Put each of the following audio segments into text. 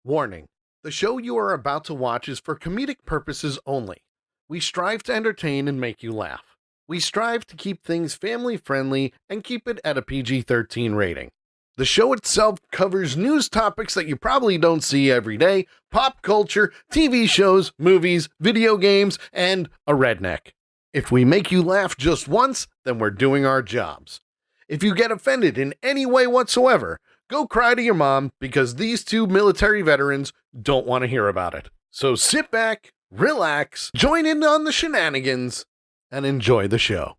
Warning: the show you are about to watch is for comedic purposes only. We strive to entertain and make you laugh. We strive to keep things family friendly and keep it at a PG-13 rating. The show itself covers news topics that you probably don't see every day, pop culture, TV shows, movies, video games, and a redneck. If we make you laugh just once, then we're doing our jobs. If you get offended in any way whatsoever, go cry to your mom because these two military veterans don't want to hear about it. So sit back, relax, join in on the shenanigans, and enjoy the show.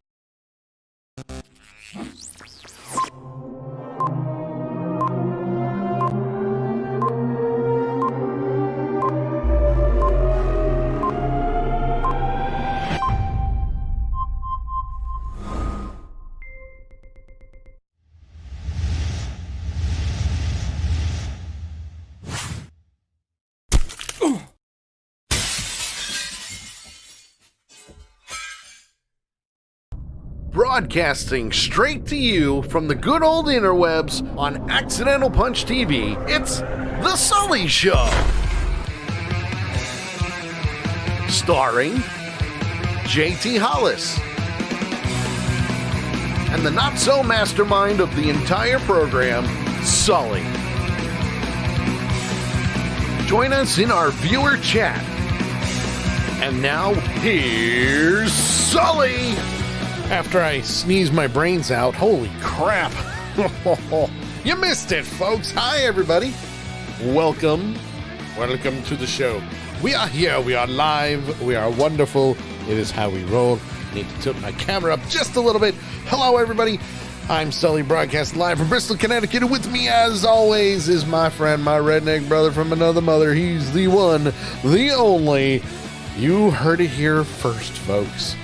Broadcasting straight to you from the good old interwebs on Accidental Punch TV, it's The Sully Show. Starring JT Hollis and the not-so-mastermind of the entire program, Sully. Join us in our viewer chat. And now, here's Sully! After I sneeze my brains out, holy crap. You missed it, folks. Hi, everybody. Welcome to the show. We are here. We are live. We are wonderful. It is how we roll. I need to tilt my camera up just a little bit. Hello, everybody. I'm Sully, broadcast live from Bristol, Connecticut. And with me, as always, is my friend, my redneck brother from another mother. He's the one, the only. You heard it here first, folks.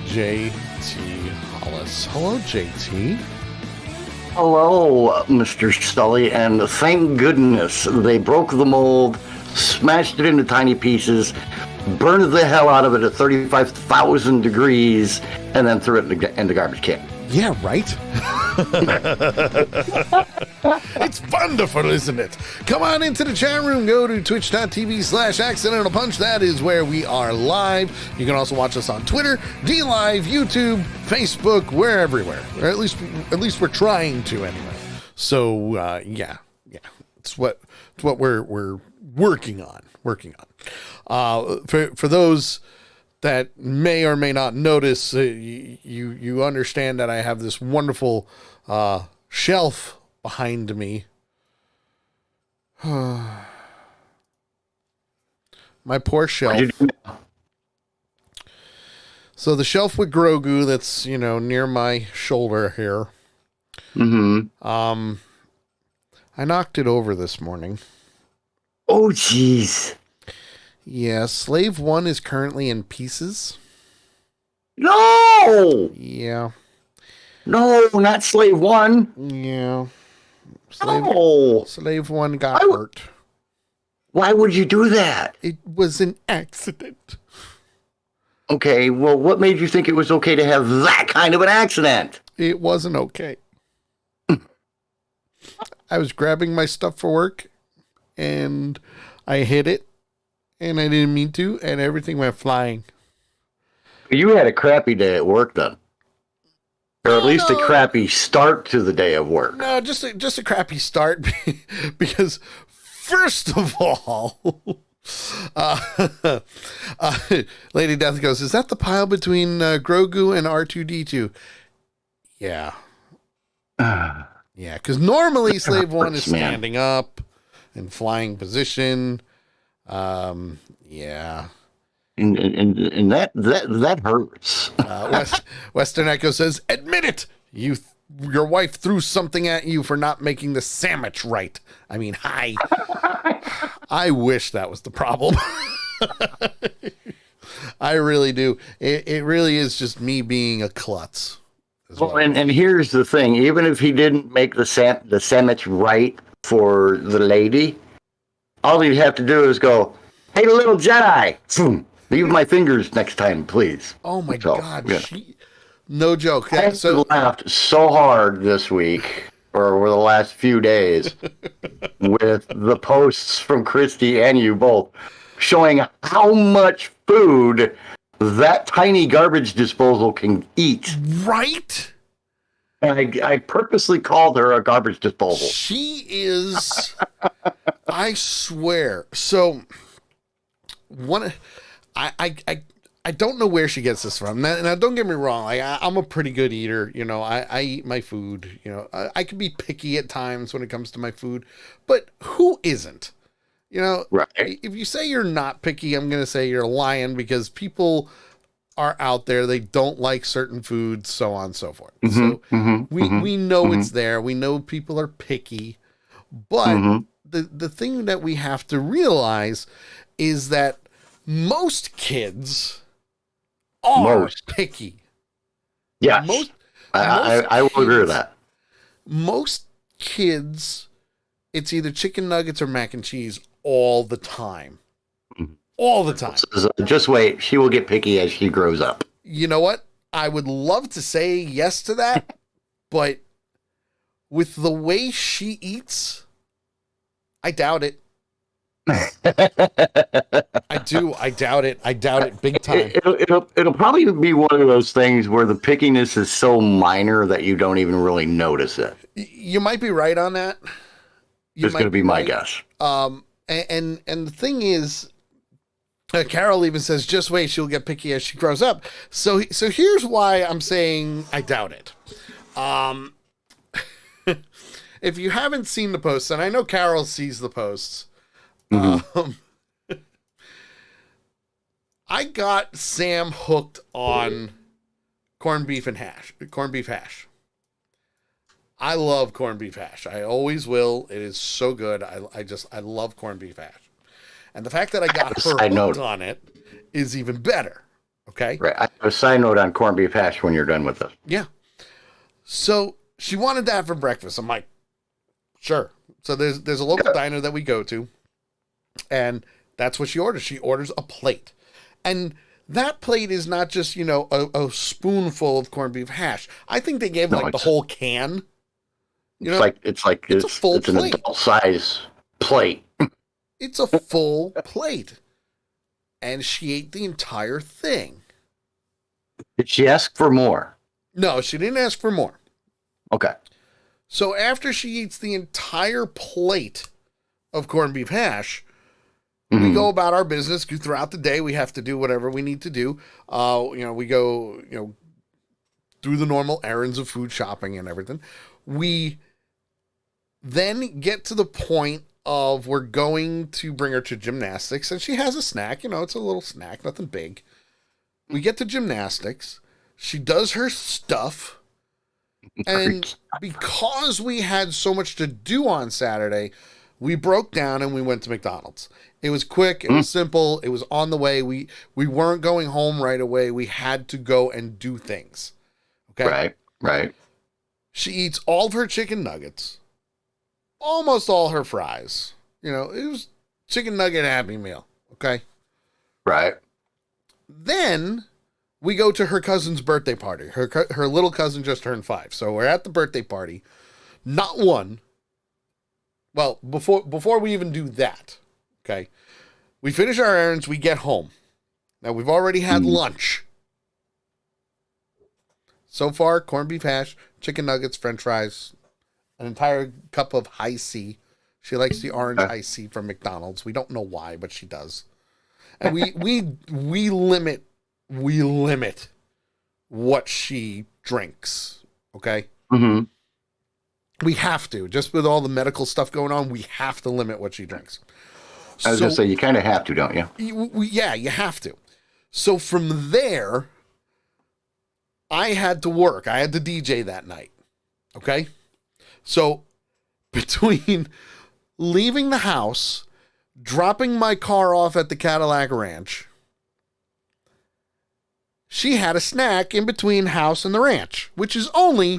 JT Hollis. Hello, JT. Hello, Mr. Sully, and thank goodness they broke the mold, smashed it into tiny pieces, burned the hell out of it at 35,000 degrees, and then threw it in the garbage can. Yeah, right? It's wonderful, isn't it? Come on into the chat room. Go to twitch.tv/accidental punch. That is where we are live. You can also watch us on Twitter, DLive, YouTube, Facebook. We're everywhere. Or at least we're trying to anyway. So yeah. It's what we're working on. For those that may or may not notice, you understand that I have this wonderful shelf behind me. My poor shelf. So the shelf with Grogu that's, near my shoulder here. Mm-hmm. I knocked it over this morning. Oh, jeez. Yeah, Slave 1 is currently in pieces. No! Yeah. No, not Slave 1. Yeah. Slave 1 got hurt. Why would you do that? It was an accident. Okay, well, what made you think it was okay to have that kind of an accident? It wasn't okay. I was grabbing my stuff for work, and I hit it. And I didn't mean to, and everything went flying. You had a crappy day at work then. Or at least a crappy start to the day of work. No, just a crappy start. Because, first of all, Lady Death goes, is that the pile between Grogu and R2-D2? Yeah. Yeah, because normally Slave 1 is standing up in flying position. Yeah. And that hurts. Western Echo says, admit it! Your wife threw something at you for not making the sandwich right. I mean, hi. I wish that was the problem. I really do. It really is just me being a klutz. Well, and here's the thing. Even if he didn't make the sandwich right for the lady, all he'd have to do is go, hey, little Jedi, leave my fingers next time, please. Oh, my God. Yeah. No joke. I laughed so hard this week or over the last few days with the posts from Christy and you both showing how much food that tiny garbage disposal can eat. Right? And I purposely called her a garbage disposal. She is, I swear. So, I don't know where she gets this from. Now don't get me wrong. I'm a pretty good eater. You know, I eat my food. You know, I can be picky at times when it comes to my food, but who isn't? You know, right. If you say you're not picky, I'm going to say you're lying, because people are out there. They don't like certain foods, so on and so forth. So we know it's there. We know people are picky, but the thing that we have to realize is that most kids are picky. Yes. I will agree with that. Most kids, it's either chicken nuggets or mac and cheese all the time. All the time. Just wait. She will get picky as she grows up. You know what? I would love to say yes to that, but with the way she eats, I doubt it. I do. I doubt it. I doubt it big time. It'll probably be one of those things where the pickiness is so minor that you don't even really notice it. You might be right on that. It's going to be my guess. And the thing is, Carol even says, just wait, she'll get picky as she grows up. So here's why I'm saying I doubt it. If you haven't seen the posts, and I know Carol sees the posts, I got Sam hooked on corned beef hash. I love corned beef hash. I always will. It is so good. I love corned beef hash. And the fact that I got her hooked on it is even better. Okay? Right. I have a side note on corned beef hash when you're done with this. Yeah. So she wanted that for breakfast. I'm like, sure. So there's a local diner that we go to, and that's what she orders. She orders a plate. And that plate is not just, a spoonful of corned beef hash. I think they gave the whole can. It's a full plate. It's an adult size plate. It's a full plate. And she ate the entire thing. Did she ask for more? No, she didn't ask for more. Okay. So after she eats the entire plate of corned beef hash, we go about our business. Throughout the day, we have to do whatever we need to do. We go, through the normal errands of food shopping and everything. We then get to the point of we're going to bring her to gymnastics, and she has a snack. It's a little snack, nothing big. We get to gymnastics. She does her stuff. And because we had so much to do on Saturday, we broke down and we went to McDonald's. It was quick. It was simple. It was on the way. We weren't going home right away. We had to go and do things. Okay. Right. She eats all of her chicken nuggets, almost all her fries. It was chicken nugget Happy Meal. Okay. Right. Then we go to her cousin's birthday party. Her little cousin just turned 5. So we're at the birthday party. Not one. Well, before we even do that, okay, we finish our errands, we get home. Now, we've already had lunch. So far, corned beef hash, chicken nuggets, french fries, an entire cup of high C. She likes the orange high C from McDonald's. We don't know why, but she does. And we limit what she drinks, okay? Mm-hmm. We have to. Just with all the medical stuff going on, we have to limit what she drinks. I was going to say, you kind of have to, don't you? Yeah, you have to. So from there, I had to work. I had to DJ that night. Okay? So between leaving the house, dropping my car off at the Cadillac Ranch, she had a snack in between house and the ranch, which is only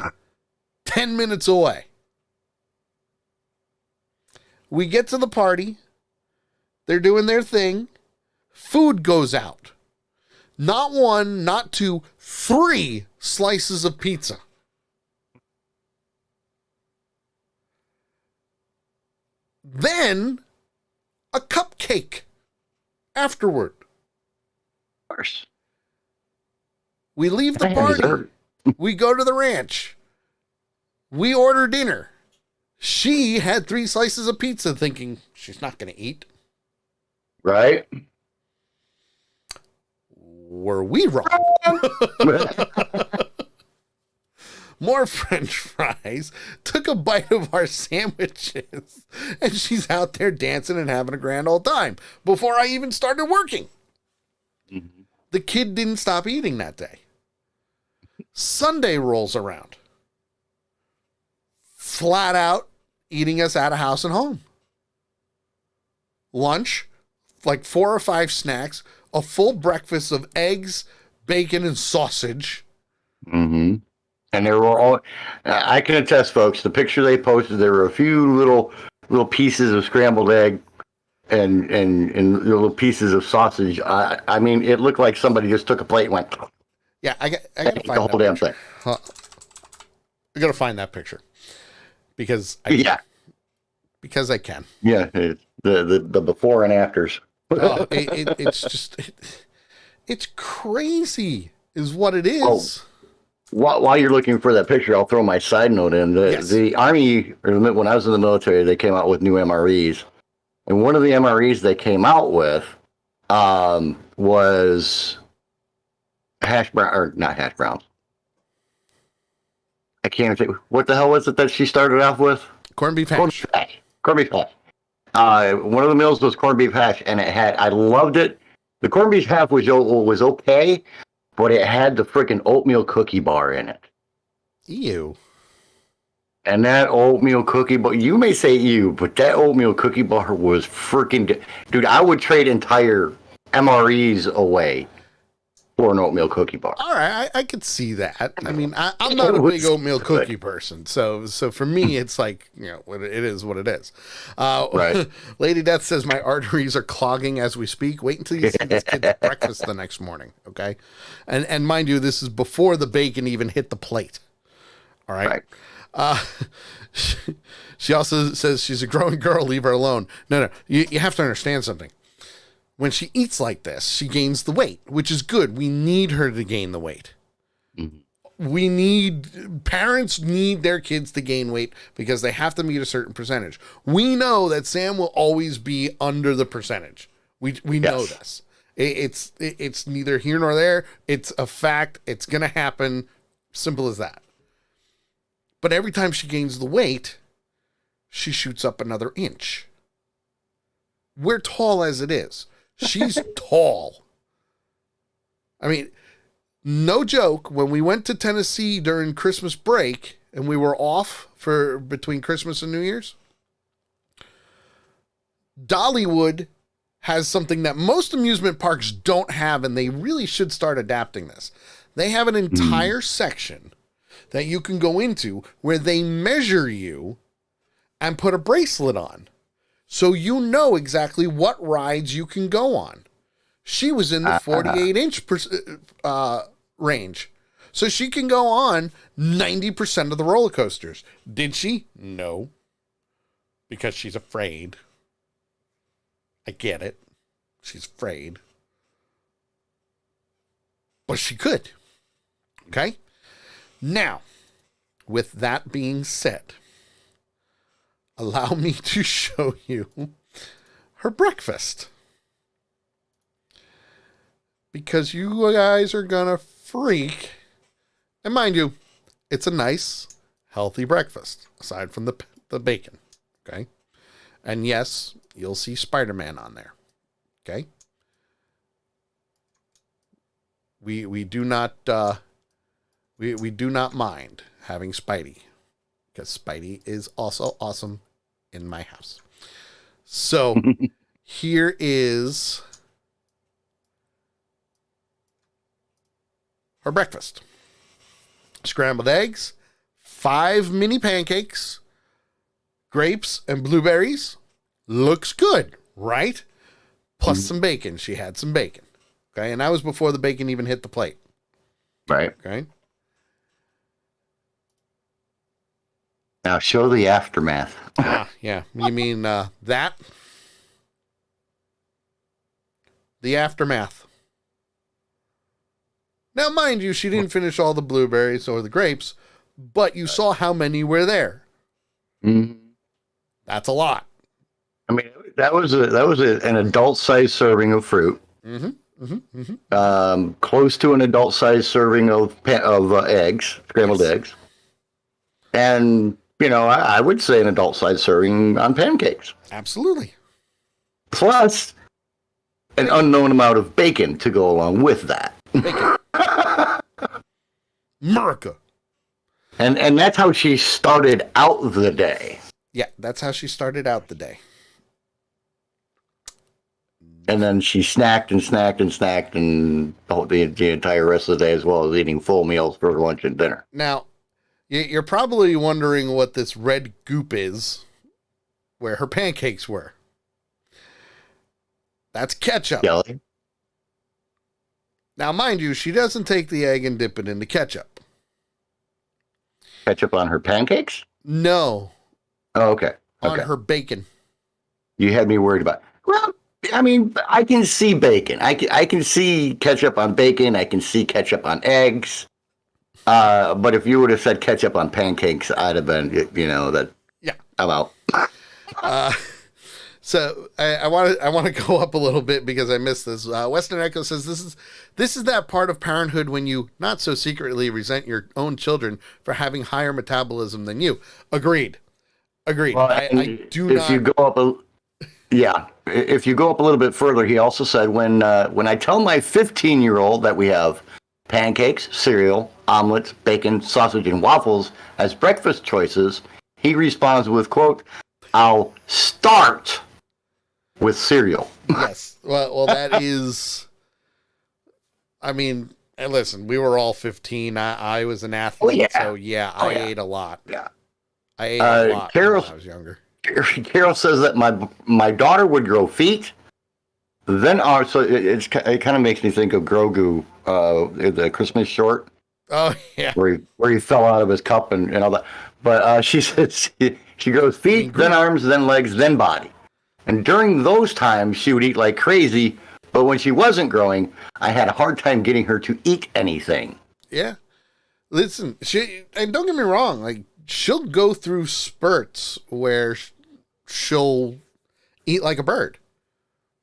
10 minutes away. We get to the party. They're doing their thing. Food goes out. Not 1, not 2, 3 slices of pizza. Then a cupcake afterward. Of course. We leave the party. We go to the ranch. We order dinner. She had 3 slices of pizza thinking she's not going to eat. Right? Were we wrong? More French fries, took a bite of our sandwiches, and she's out there dancing and having a grand old time before I even started working. Mm-hmm. The kid didn't stop eating that day. Sunday rolls around. Flat out eating us out of house and home. Lunch, like 4 or 5 snacks, a full breakfast of eggs, bacon, and sausage. Mm-hmm. And there were all, I can attest, folks, the picture they posted, there were a few little pieces of scrambled egg and little pieces of sausage. I mean, it looked like somebody just took a plate and went. Yeah, I got to find the whole damn thing. I got to find that picture because I can. Yeah, the before and afters. It's crazy, is what it is. Oh. While you're looking for that picture, I'll throw my side note in. The Army, when I was in the military, they came out with new MREs. And one of the MREs they came out with was hash brown, or not hash browns. I can't think. What the hell was it that she started off with? Corned beef hash. Corned beef hash. One of the meals was corned beef hash, and I loved it. The corned beef hash was okay, but it had the freaking oatmeal cookie bar in it. Ew. And that oatmeal cookie bar, you may say ew, but that oatmeal cookie bar was freaking... Dude, I would trade entire MREs away for an oatmeal cookie bar. All right, I could see that. I mean, I'm not a big oatmeal cookie person, so for me, it's like, it is what it is. Right. Lady Death says, my arteries are clogging as we speak. Wait until you see this kid's breakfast the next morning, okay? And mind you, this is before the bacon even hit the plate. All right? She also says she's a growing girl, leave her alone. No, you have to understand something. When she eats like this, she gains the weight, which is good. We need her to gain the weight. Mm-hmm. Parents need their kids to gain weight because they have to meet a certain percentage. We know that Sam will always be under the percentage. We know this. It's neither here nor there. It's a fact. It's going to happen. Simple as that. But every time she gains the weight, she shoots up another inch. We're tall as it is. She's tall. I mean, no joke, when we went to Tennessee during Christmas break and we were off for between Christmas and New Year's, Dollywood has something that most amusement parks don't have, and they really should start adapting this. They have an entire section that you can go into where they measure you and put a bracelet on. So you know exactly what rides you can go on. She was in the 48-inch range. So she can go on 90% of the roller coasters. Did she? No. Because she's afraid. I get it. She's afraid. But she could. Okay? Now, with that being said, allow me to show you her breakfast. Because you guys are gonna freak. And mind you, it's a nice, healthy breakfast, aside from the bacon. Okay? And yes, you'll see Spider-Man on there. Okay? We do not we do not mind having Spidey, because Spidey is also awesome in my house. So here is her breakfast. Scrambled eggs, 5 mini pancakes, grapes and blueberries. Looks good, right? Plus some bacon. She had some bacon. Okay, and that was before the bacon even hit the plate. Right. Okay. Now show the aftermath. Yeah. You mean that? The aftermath. Now, mind you, she didn't finish all the blueberries or the grapes, but you saw how many were there. Mm-hmm. That's a lot. I mean, that was an adult-sized serving of fruit. Close to an adult-sized serving of eggs, scrambled eggs, and I would say an adult-sized serving on pancakes. Absolutely. Plus, an unknown amount of bacon to go along with that. Bacon. America. And that's how she started out the day. Yeah, that's how she started out the day. And then she snacked and the entire rest of the day, as well as eating full meals for lunch and dinner. Now, you're probably wondering what this red goop is, where her pancakes were. That's ketchup. Jelly. Now, mind you, she doesn't take the egg and dip it into ketchup. Ketchup on her pancakes? No. Oh, okay. On her bacon. You had me worried about. Well, I mean, I can see bacon. I can see ketchup on bacon. I can see ketchup on eggs. But if you would have said ketchup on pancakes, I'd have been, that. Yeah. I'm out. So I want to go up a little bit because I missed this. Western Echo says this is that part of parenthood when you not so secretly resent your own children for having higher metabolism than you. Agreed. Well, I do not. If you go up a little bit further, he also said when I tell my 15-year-old that we have pancakes, cereal, omelets, bacon, sausage, and waffles as breakfast choices, he responds with, quote, "I'll start with cereal." Yes. Well, that is, I mean, and listen, we were all 15. I was an athlete, so I ate a lot. Yeah. I ate a lot when I was younger. Carol says that my daughter would grow feet. Then so it kind of makes me think of Grogu, the Christmas short. Oh yeah, where he fell out of his cup and all that. But she says she grows feet, then arms, then legs, then body. And during those times, she would eat like crazy. But when she wasn't growing, I had a hard time getting her to eat anything. Yeah, listen, and don't get me wrong, like she'll go through spurts where she'll eat like a bird.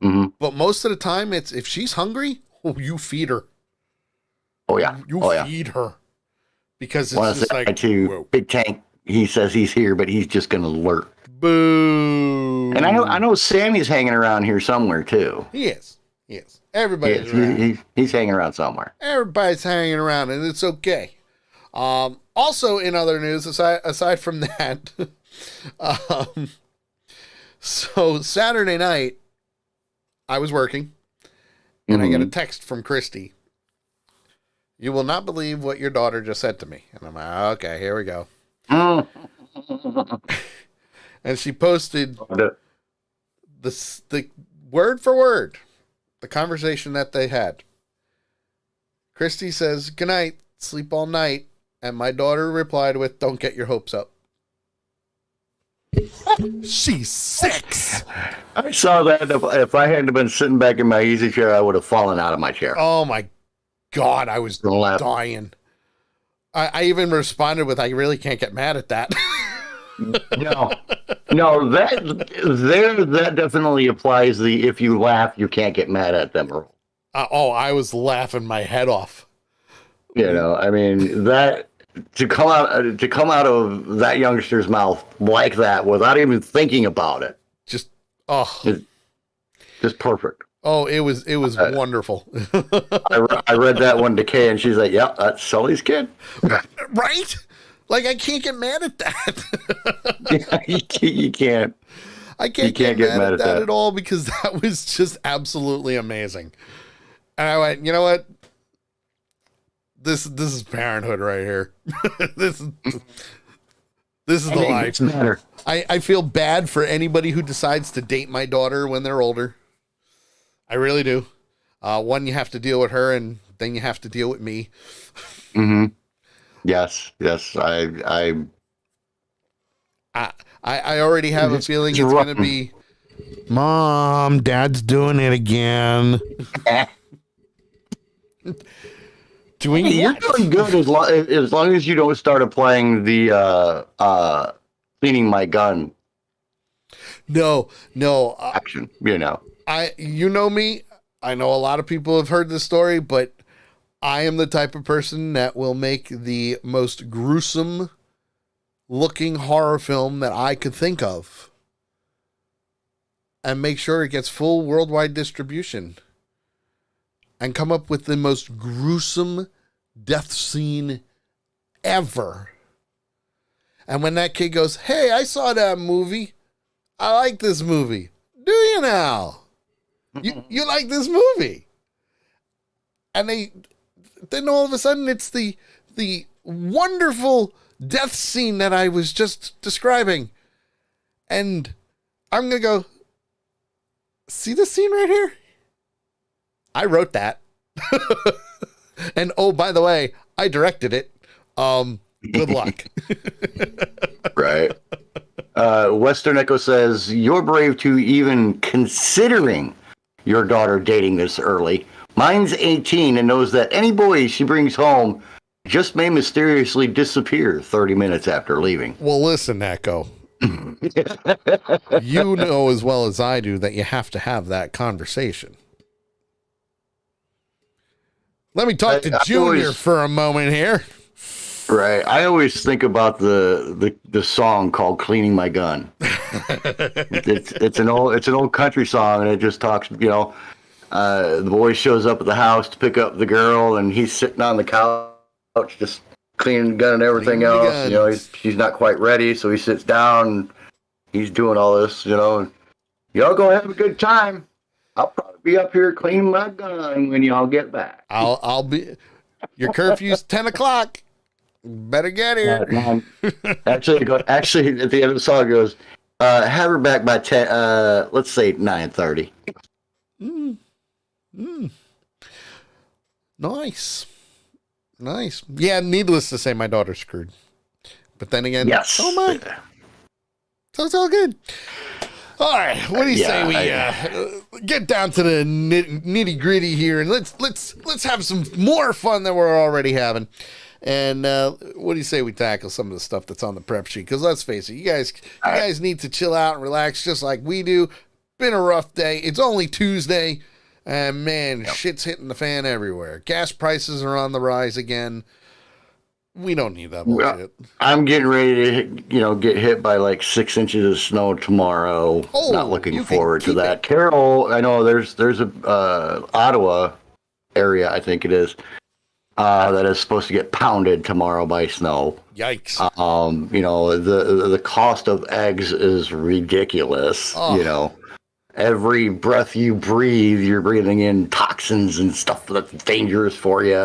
Mm-hmm. But most of the time, it's if she's hungry, you feed her. Oh yeah, you feed her because it's just like whoa. Big Tank. He says he's here, but he's just gonna lurk. Boo! And I know Sammy's hanging around here somewhere too. He is. Everybody's around. He's hanging around somewhere. Everybody's hanging around, and it's okay. Also, in other news, aside from that, so Saturday night, I was working, and I get a text from Christy. "You will not believe what your daughter just said to me." And I'm like, okay, here we go. And she posted the word for word, the conversation that they had. Christy says, "Good night, sleep all night." And my daughter replied with, "Don't get your hopes up." She's 6. I saw that. If I hadn't been sitting back in my easy chair, I would have fallen out of my chair. Oh my God, I was dying. I even responded with, "I really can't get mad at that." No, that definitely applies the "if you laugh, you can't get mad at them" rule. I was laughing my head off. I mean, that to come out of that youngster's mouth like that without even thinking about it, just perfect. Oh, it was wonderful. I read that one to Kay, and she's like, "Yep, that's Sully's kid." Right? Like, I can't get mad at that. You can't. I can't get mad at that at all because that was just absolutely amazing. And I went, you know what? This is parenthood right here. This is the life. Matter. I feel bad for anybody who decides to date my daughter when they're older. I really do. One, you have to deal with her, and then you have to deal with me. Mm-hmm. Yes. I already have a feeling it's rough. going to be, Mom, Dad's doing it again. Doing You're what? doing good as long as you don't start playing the cleaning my gun No. action. You know. You know me. I know a lot of people have heard this story, but I am the type of person that will make the most gruesome looking horror film that I could think of and make sure it gets full worldwide distribution and come up with the most gruesome death scene ever. And when that kid goes, "Hey, I saw that movie. I like this movie. Do you now? You like this movie?" And then all of a sudden it's the wonderful death scene that I was just describing. And I'm going to go, "See this scene right here? I wrote that." And oh, by the way, I directed it. Good luck. Right. Western Echo says, "You're brave to even considering your daughter dating this early. Mine's 18 and knows that any boy she brings home just may mysteriously disappear 30 minutes after leaving." Well, listen, Echo. You know as well as I do that you have to have that conversation. Let me talk to Junior for a moment here. Right. I always think about the song called "Cleaning My Gun." It's an old country song, and it just talks. The boy shows up at the house to pick up the girl, and he's sitting on the couch just cleaning the gun and everything else. She's not quite ready, so he sits down. And he's doing all this. And, y'all go have a good time. I'll probably be up here cleaning my gun when y'all get back. I'll be. Your curfew's 10 o'clock. Better get here. Actually, at the end of the song it goes, "Have her back by 10. Let's say 9:30. Nice. Yeah, needless to say, my daughter's screwed. But then again, yes. So am I. So it's all good. All right, what do you say we get down to the nitty gritty here, and let's have some more fun than we're already having. And what do you say we tackle some of the stuff that's on the prep sheet? Because let's face it, you guys need to chill out and relax just like we do. Been a rough day. It's only Tuesday, and man, shit's hitting the fan everywhere. Gas prices are on the rise again. We don't need that bullshit. I'm getting ready to, get hit by like 6 inches of snow tomorrow. Oh, not looking forward to that. Carol, I know there's a Ottawa area, I think it is, that is supposed to get pounded tomorrow by snow. Yikes. The cost of eggs is ridiculous. Oh. Every breath you breathe, you're breathing in toxins and stuff that's dangerous for you.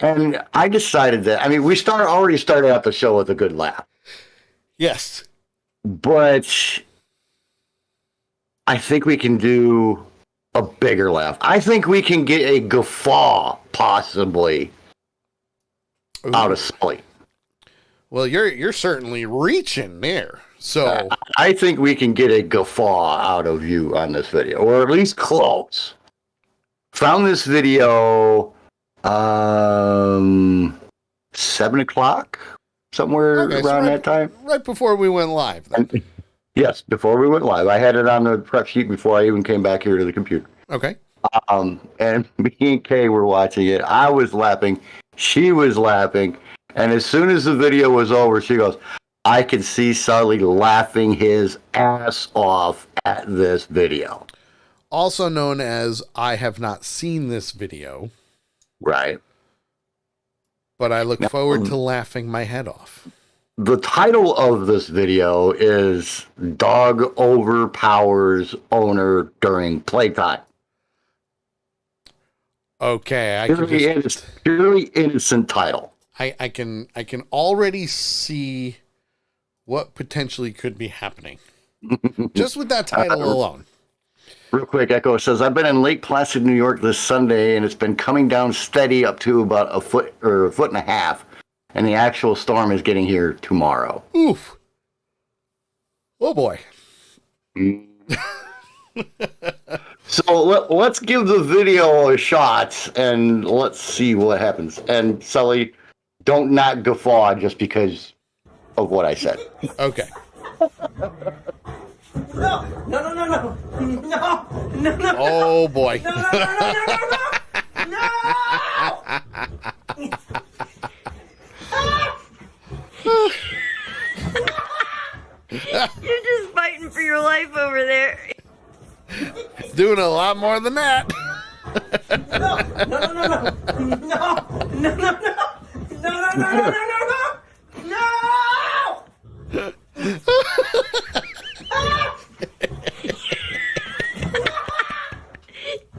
And I decided that, we already started out the show with a good laugh. Yes. But I think we can do a bigger laugh. I think we can get a guffaw, possibly, out of Sully. Well, you're certainly reaching there. So I think we can get a guffaw out of you on this video, or at least close. Found this video 7 o'clock, somewhere around that time. Right before we went live. Yes, before we went live. I had it on the prep sheet before I even came back here to the computer. Okay. And me and Kay were watching it. I was laughing. She was laughing. And as soon as the video was over, she goes, "I could see Sully laughing his ass off at this video." Also known as I have not seen this video. Right. But I look forward to laughing my head off. The title of this video is "Dog Overpowers Owner During Playtime." Okay, purely innocent title. I can already see what potentially could be happening just with that title alone. Real quick, Echo says, "I've been in Lake Placid, New York this Sunday, and it's been coming down steady up to about a foot or a foot and a half, and the actual storm is getting here tomorrow." Oof. Oh boy. So let's give the video a shot and let's see what happens. And Sully, don't not guffaw just because of what I said. Okay. No, no, no, no, no, no, no, no. Oh boy. No, no, no, no, no, no, no. You're just fighting for your life over there. Doing a lot more than that. No, no, no, no, no, no, no, no, no, no, no, no, no, no, no.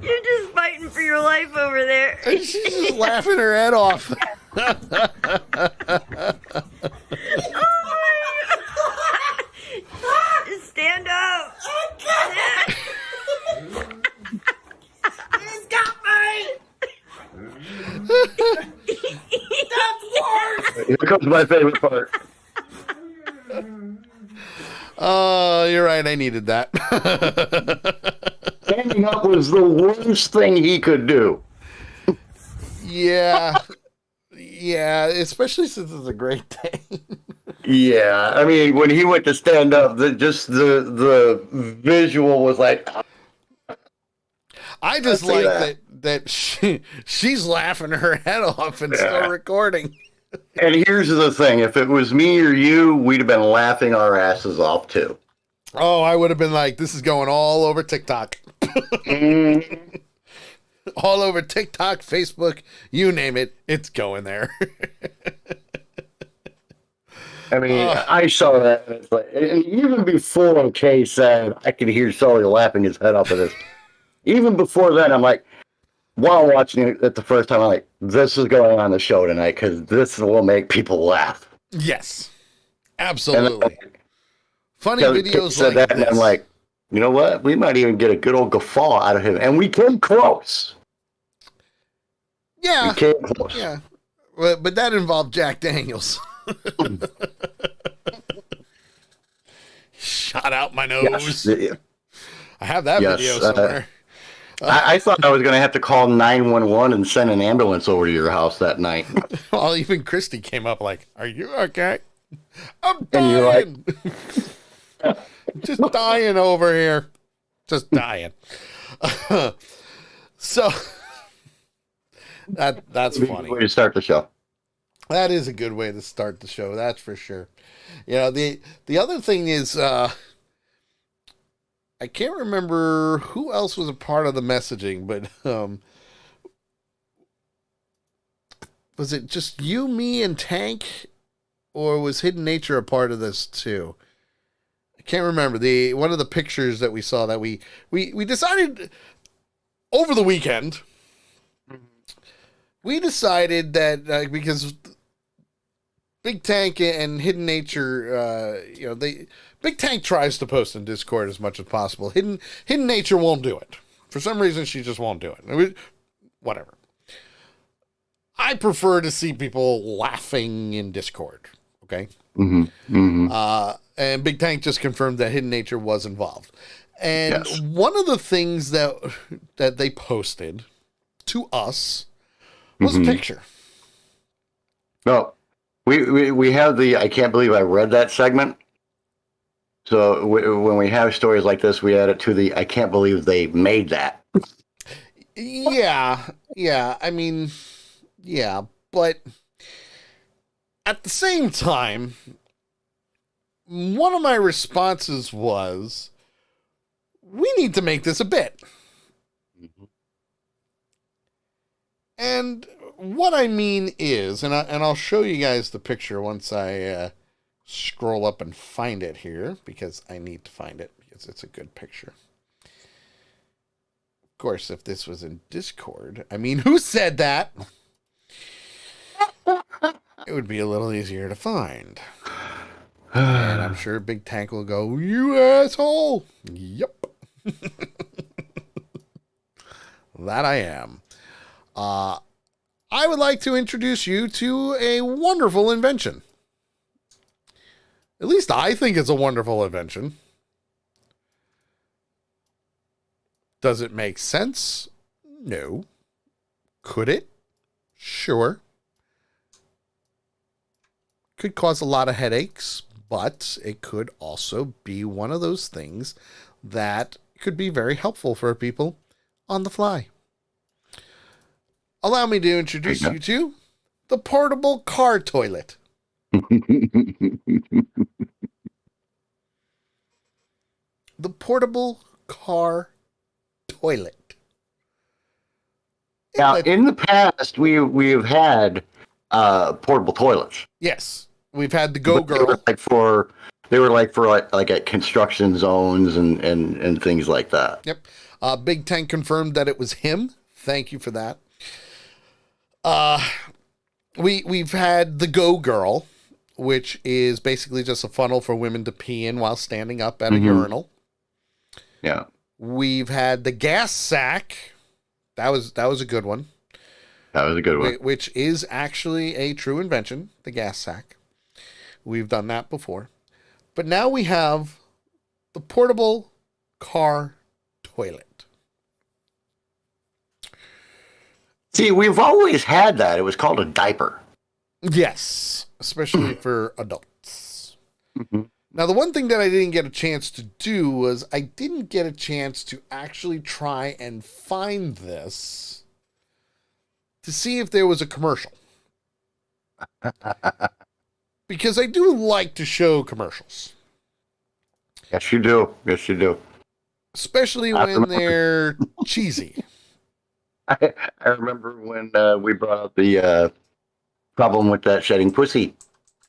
You're just fighting for your life over there. She's just laughing her head off. Stand up. He's got me. That's worse. Here comes my favorite part. Oh, you're right. I needed that. Standing up was the worst thing he could do. Yeah. Yeah, especially since it's a great day. Yeah, I mean, when he went to stand up, the visual was like. I just like that she's laughing her head off and still recording. And here's the thing: if it was me or you, we'd have been laughing our asses off too. Oh, I would have been like, this is going all over TikTok. All over TikTok, Facebook, you name it, it's going there. I mean, I saw that, and it's like, and even before Kay said, I could hear Sully laughing his head off at this. Even before then, I'm like, while watching it the first time, I'm like, this is going on the show tonight because this will make people laugh. Yes, absolutely. Funny Kay videos said like that, this. and I'm like, you know what? We might even get a good old guffaw out of him, and we came close. Yeah, We came close. yeah, but that involved Jack Daniels. Shot out my nose. Yes. I have that video somewhere. I thought I was going to have to call 911 and send an ambulance over to your house that night. Well, even Christy came up like, "Are you okay?" I'm And you're like- dying. Just dying over here. Just dying. So that's funny. Way to start the show. That is a good way to start the show. That's for sure. You know, the other thing is, I can't remember who else was a part of the messaging, but was it just you, me, and Tank, or was Hidden Nature a part of this too? I can't remember. One of the pictures that we saw that we decided over the weekend. We decided that because Big Tank and Hidden Nature, Big Tank tries to post in Discord as much as possible. Hidden Nature won't do it. For some reason, she just won't do it. Whatever. I prefer to see people laughing in Discord. Okay. Mm-hmm. Mm-hmm. And Big Tank just confirmed that Hidden Nature was involved. And Yes. one of the things that they posted to us was Mm-hmm. a picture. No, we have the I can't believe I read that segment. So when we have stories like this, we add it to the I can't believe they made that. Yeah. I mean, yeah, but at the same time, one of my responses was, we need to make this a bit. And what I mean is, and I'll show you guys the picture once I scroll up and find it here, because I need to find it, because it's a good picture. Of course, if this was in Discord, I mean, who said that? It would be a little easier to find. And I'm sure Big Tank will go, "You asshole." Yep. That I am. I would like to introduce you to a wonderful invention. At least I think it's a wonderful invention. Does it make sense? No. Could it? Sure. Could cause a lot of headaches, but it could also be one of those things that could be very helpful for people on the fly. Allow me to introduce you to the portable car toilet. The portable car toilet. Now, in the past, we have had portable toilets. Yes, we've had the Go But Girl. they were like for at construction zones and things like that. Yep. Big Tank confirmed that it was him. Thank you for that. We've had the Go Girl, which is basically just a funnel for women to pee in while standing up at a urinal. Yeah. We've had the gas sack. That was a good one. That was a good one. Which is actually a true invention, the gas sack. We've done that before. But now we have the portable car toilet. See, we've always had that. It was called a diaper. Yes, especially for adults. Mm-hmm. Now, the one thing that I didn't get a chance to do was I didn't get a chance to actually try and find this to see if there was a commercial. Because I do like to show commercials. Yes, you do. Yes, you do. Especially when they're cheesy. I remember when we brought up the problem with that shedding pussy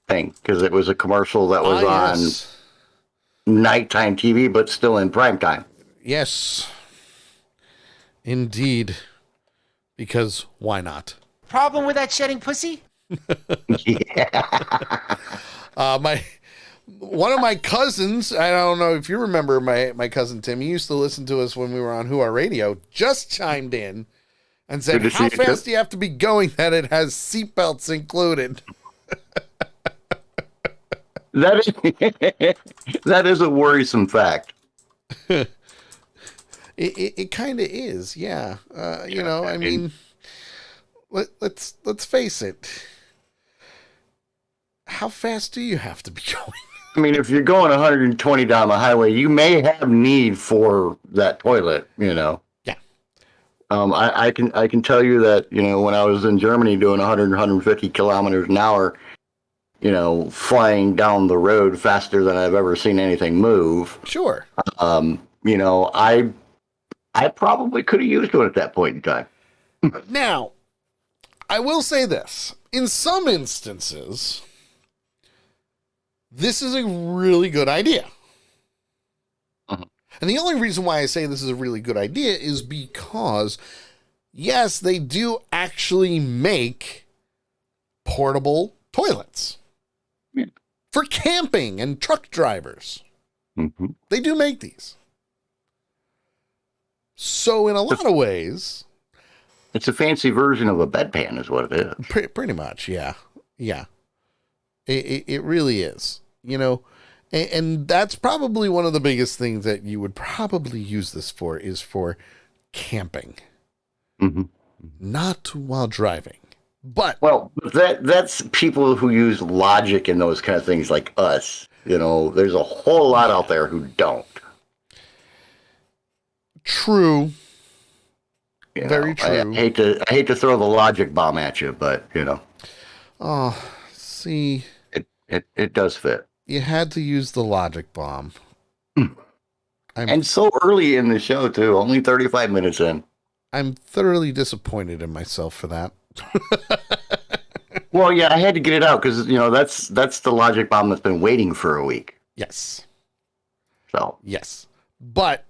thing, because it was a commercial that was on nighttime TV, but still in prime time. Yes, indeed. Because why not? Problem with that shedding pussy? Yeah. One of my cousins, I don't know if you remember my cousin Tim, he used to listen to us when we were on Who Are Radio, just chimed in and said, how fast do you have to be going that it has seatbelts included? That is a worrisome fact. It kind of is, yeah. You know, I mean, let's face it. How fast do you have to be going? I mean, if you're going 120 down the highway, you may have need for that toilet, you know. Yeah. I can tell you that, you know, when I was in Germany doing 100, 150 kilometers an hour, you know, flying down the road faster than I've ever seen anything move. Sure. You know, I probably could have used one at that point in time. Now, I will say this. In some instances, this is a really good idea. Uh-huh. And the only reason why I say this is a really good idea is because, yes, they do actually make portable toilets. Yeah. For camping and truck drivers. Mm-hmm. They do make these. So in a lot of ways, it's a fancy version of a bedpan is what it is. pretty much, yeah. Yeah. It really is, you know, and that's probably one of the biggest things that you would probably use this for is for camping, not while driving. But well, that's people who use logic and those kind of things like us. You know, there's a whole lot out there who don't. True. You Very know, true. I hate to throw the logic bomb at you, but you know. Oh, see. It does fit. You had to use the logic bomb. And so early in the show too, only 35 minutes in. I'm thoroughly disappointed in myself for that. Well, yeah, I had to get it out because, you know, that's the logic bomb that's been waiting for a week. Yes. So. Yes. But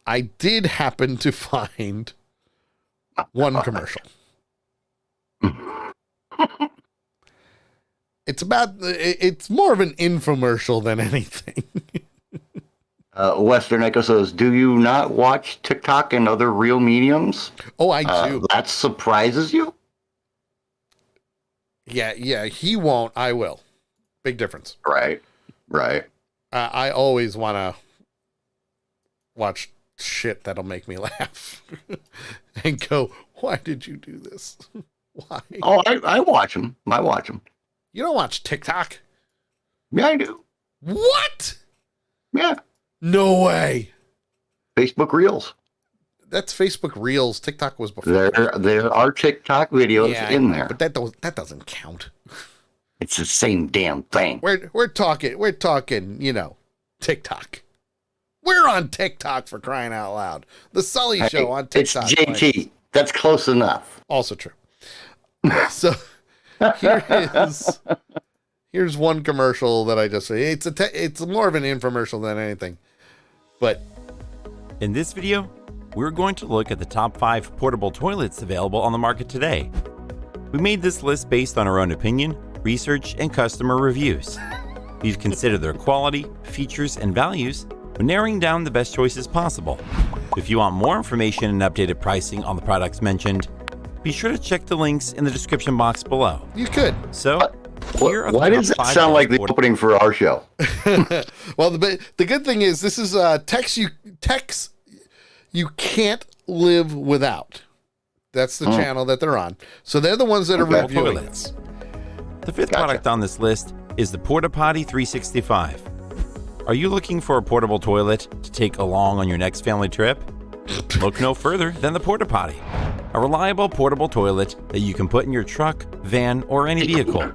I did happen to find one commercial. It's more of an infomercial than anything. Western Echo says, do you not watch TikTok and other real mediums? Oh, I do. That surprises you? Yeah, he won't. I will. Big difference. Right. I always want to watch shit that'll make me laugh and go, why did you do this? Why? Oh, I watch them. I watch them. You don't watch TikTok? Yeah, I do. What? Yeah. No way. Facebook Reels. That's Facebook Reels. TikTok was before. There are TikTok videos in there. But that doesn't count. It's the same damn thing. We're talking, TikTok. We're on TikTok, for crying out loud. The Sully Show on TikTok. It's JT. That's close enough. Also true. So here's one commercial that I just say. It's more of an infomercial than anything. But in this video, we're going to look at the top 5 portable toilets available on the market today. We made this list based on our own opinion, research, and customer reviews. We've considered their quality, features, and values when narrowing down the best choices possible. If you want more information and updated pricing on the products mentioned, be sure to check the links in the description box below. you could. So, here are the Why top does that 5 sound like the portable- opening for our show? Well, the good thing is this is techs you can't live without. That's the channel that they're on. So they're the ones that are Okay. reviewing toilets. it. The 5th Gotcha. product on this list is the Porta Potty 365. Are you looking for a portable toilet to take along on your next family trip? Look no further than the Porta Potty, a reliable portable toilet that you can put in your truck, van, or any vehicle.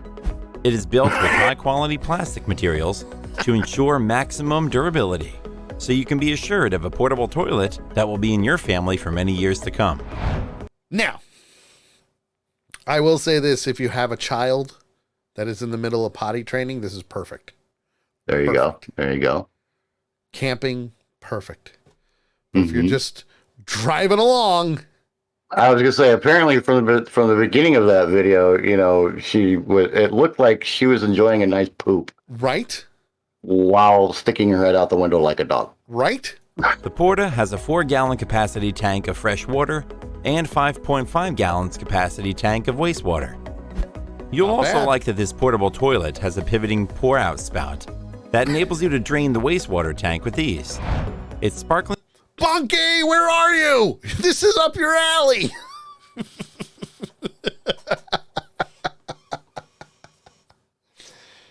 It is built with high-quality plastic materials to ensure maximum durability, so you can be assured of a portable toilet that will be in your family for many years to come. Now, I will say this: if you have a child that is in the middle of potty training, this is perfect. There you go. There you go. Camping, perfect. But if you're just driving along, I was gonna say, apparently from the beginning of that video, it looked like she was enjoying a nice poop right? while sticking her head out the window like a dog. Right? The Porta has a 4-gallon capacity tank of fresh water and 5.5 gallons capacity tank of wastewater. You'll Not also bad. like that this portable toilet has a pivoting pour-out spout that enables you to drain the wastewater tank with ease. It's sparkling Bunky, where are you? This is up your alley.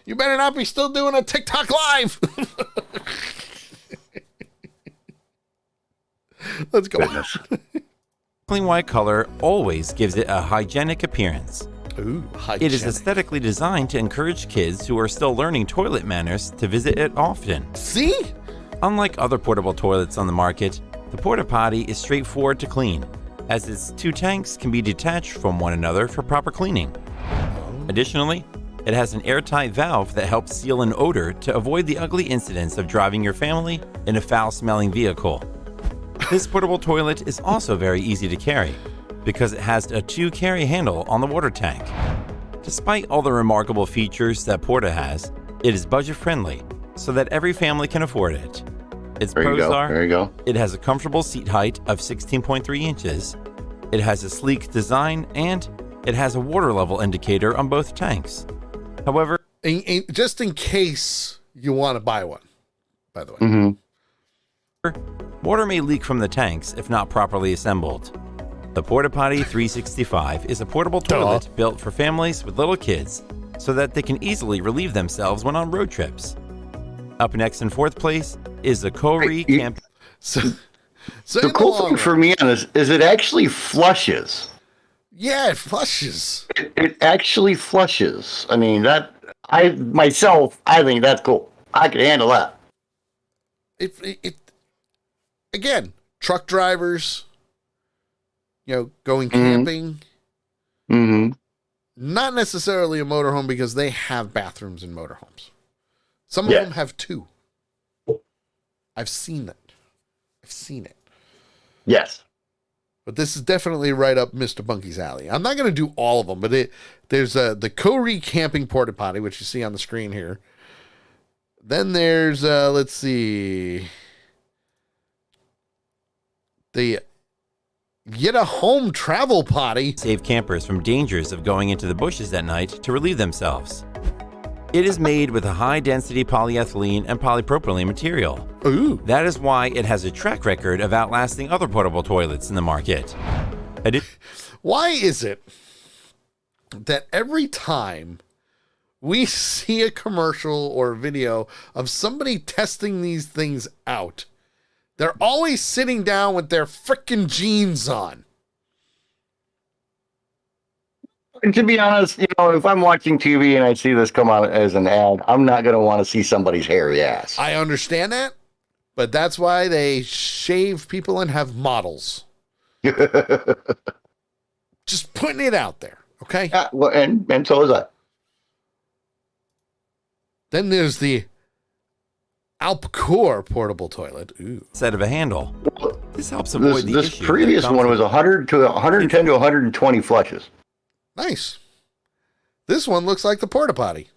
You better not be still doing a TikTok live. Let's go. white color always gives it a hygienic appearance. Ooh, It is hygienic. aesthetically designed to encourage kids who are still learning toilet manners to visit it often. See? Unlike other portable toilets on the market, the Porta Potty is straightforward to clean, as its 2 tanks can be detached from one another for proper cleaning. Additionally, it has an airtight valve that helps seal an odor to avoid the ugly incidents of driving your family in a foul-smelling vehicle. This portable toilet is also very easy to carry because it has a 2-carry handle on the water tank. Despite all the remarkable features that Porta has, it is budget-friendly so that every family can afford it. Its There you pros go. are, There you go. it has a comfortable seat height of 16.3 inches, it has a sleek design, and it has a water level indicator on both tanks. However, Just in case you want to buy one, by the way. Mm-hmm. water may leak from the tanks if not properly assembled. The Porta Potty 365 is a portable toilet built for families with little kids so that they can easily relieve themselves when on road trips. Up next in 4th place is the Kori Hey, Camp. So The in cool long thing for run- me on this is it actually flushes. yeah, it flushes. It actually flushes. I mean, I think that's cool. I could handle that. It again, truck drivers, going camping, Mm-hmm. not necessarily a motorhome because they have bathrooms in motorhomes. Some of Yeah. them have 2. I've seen it. Yes. But this is definitely right up Mr. Bunky's alley. I'm not going to do all of them, but there's the Kori camping porta potty, which you see on the screen here. Then there's let's see, the Get a Home Travel Potty. Save campers from dangers of going into the bushes at night to relieve themselves. It is made with a high-density polyethylene and polypropylene material. Ooh. That is why it has a track record of outlasting other portable toilets in the market. Why is it that every time we see a commercial or video of somebody testing these things out, they're always sitting down with their frickin' jeans on? And to be honest, if I'm watching TV and I see this come out as an ad, I'm not going to want to see somebody's hairy ass. I understand that, but that's why they shave people and have models. Just putting it out there, okay? Yeah, well, and so is I. Then there's the Alpcore portable toilet. Ooh. Instead of a handle. This helps avoid the This issue previous that comes one was with 110 to 120 flushes. Nice. This one looks like the porta potty.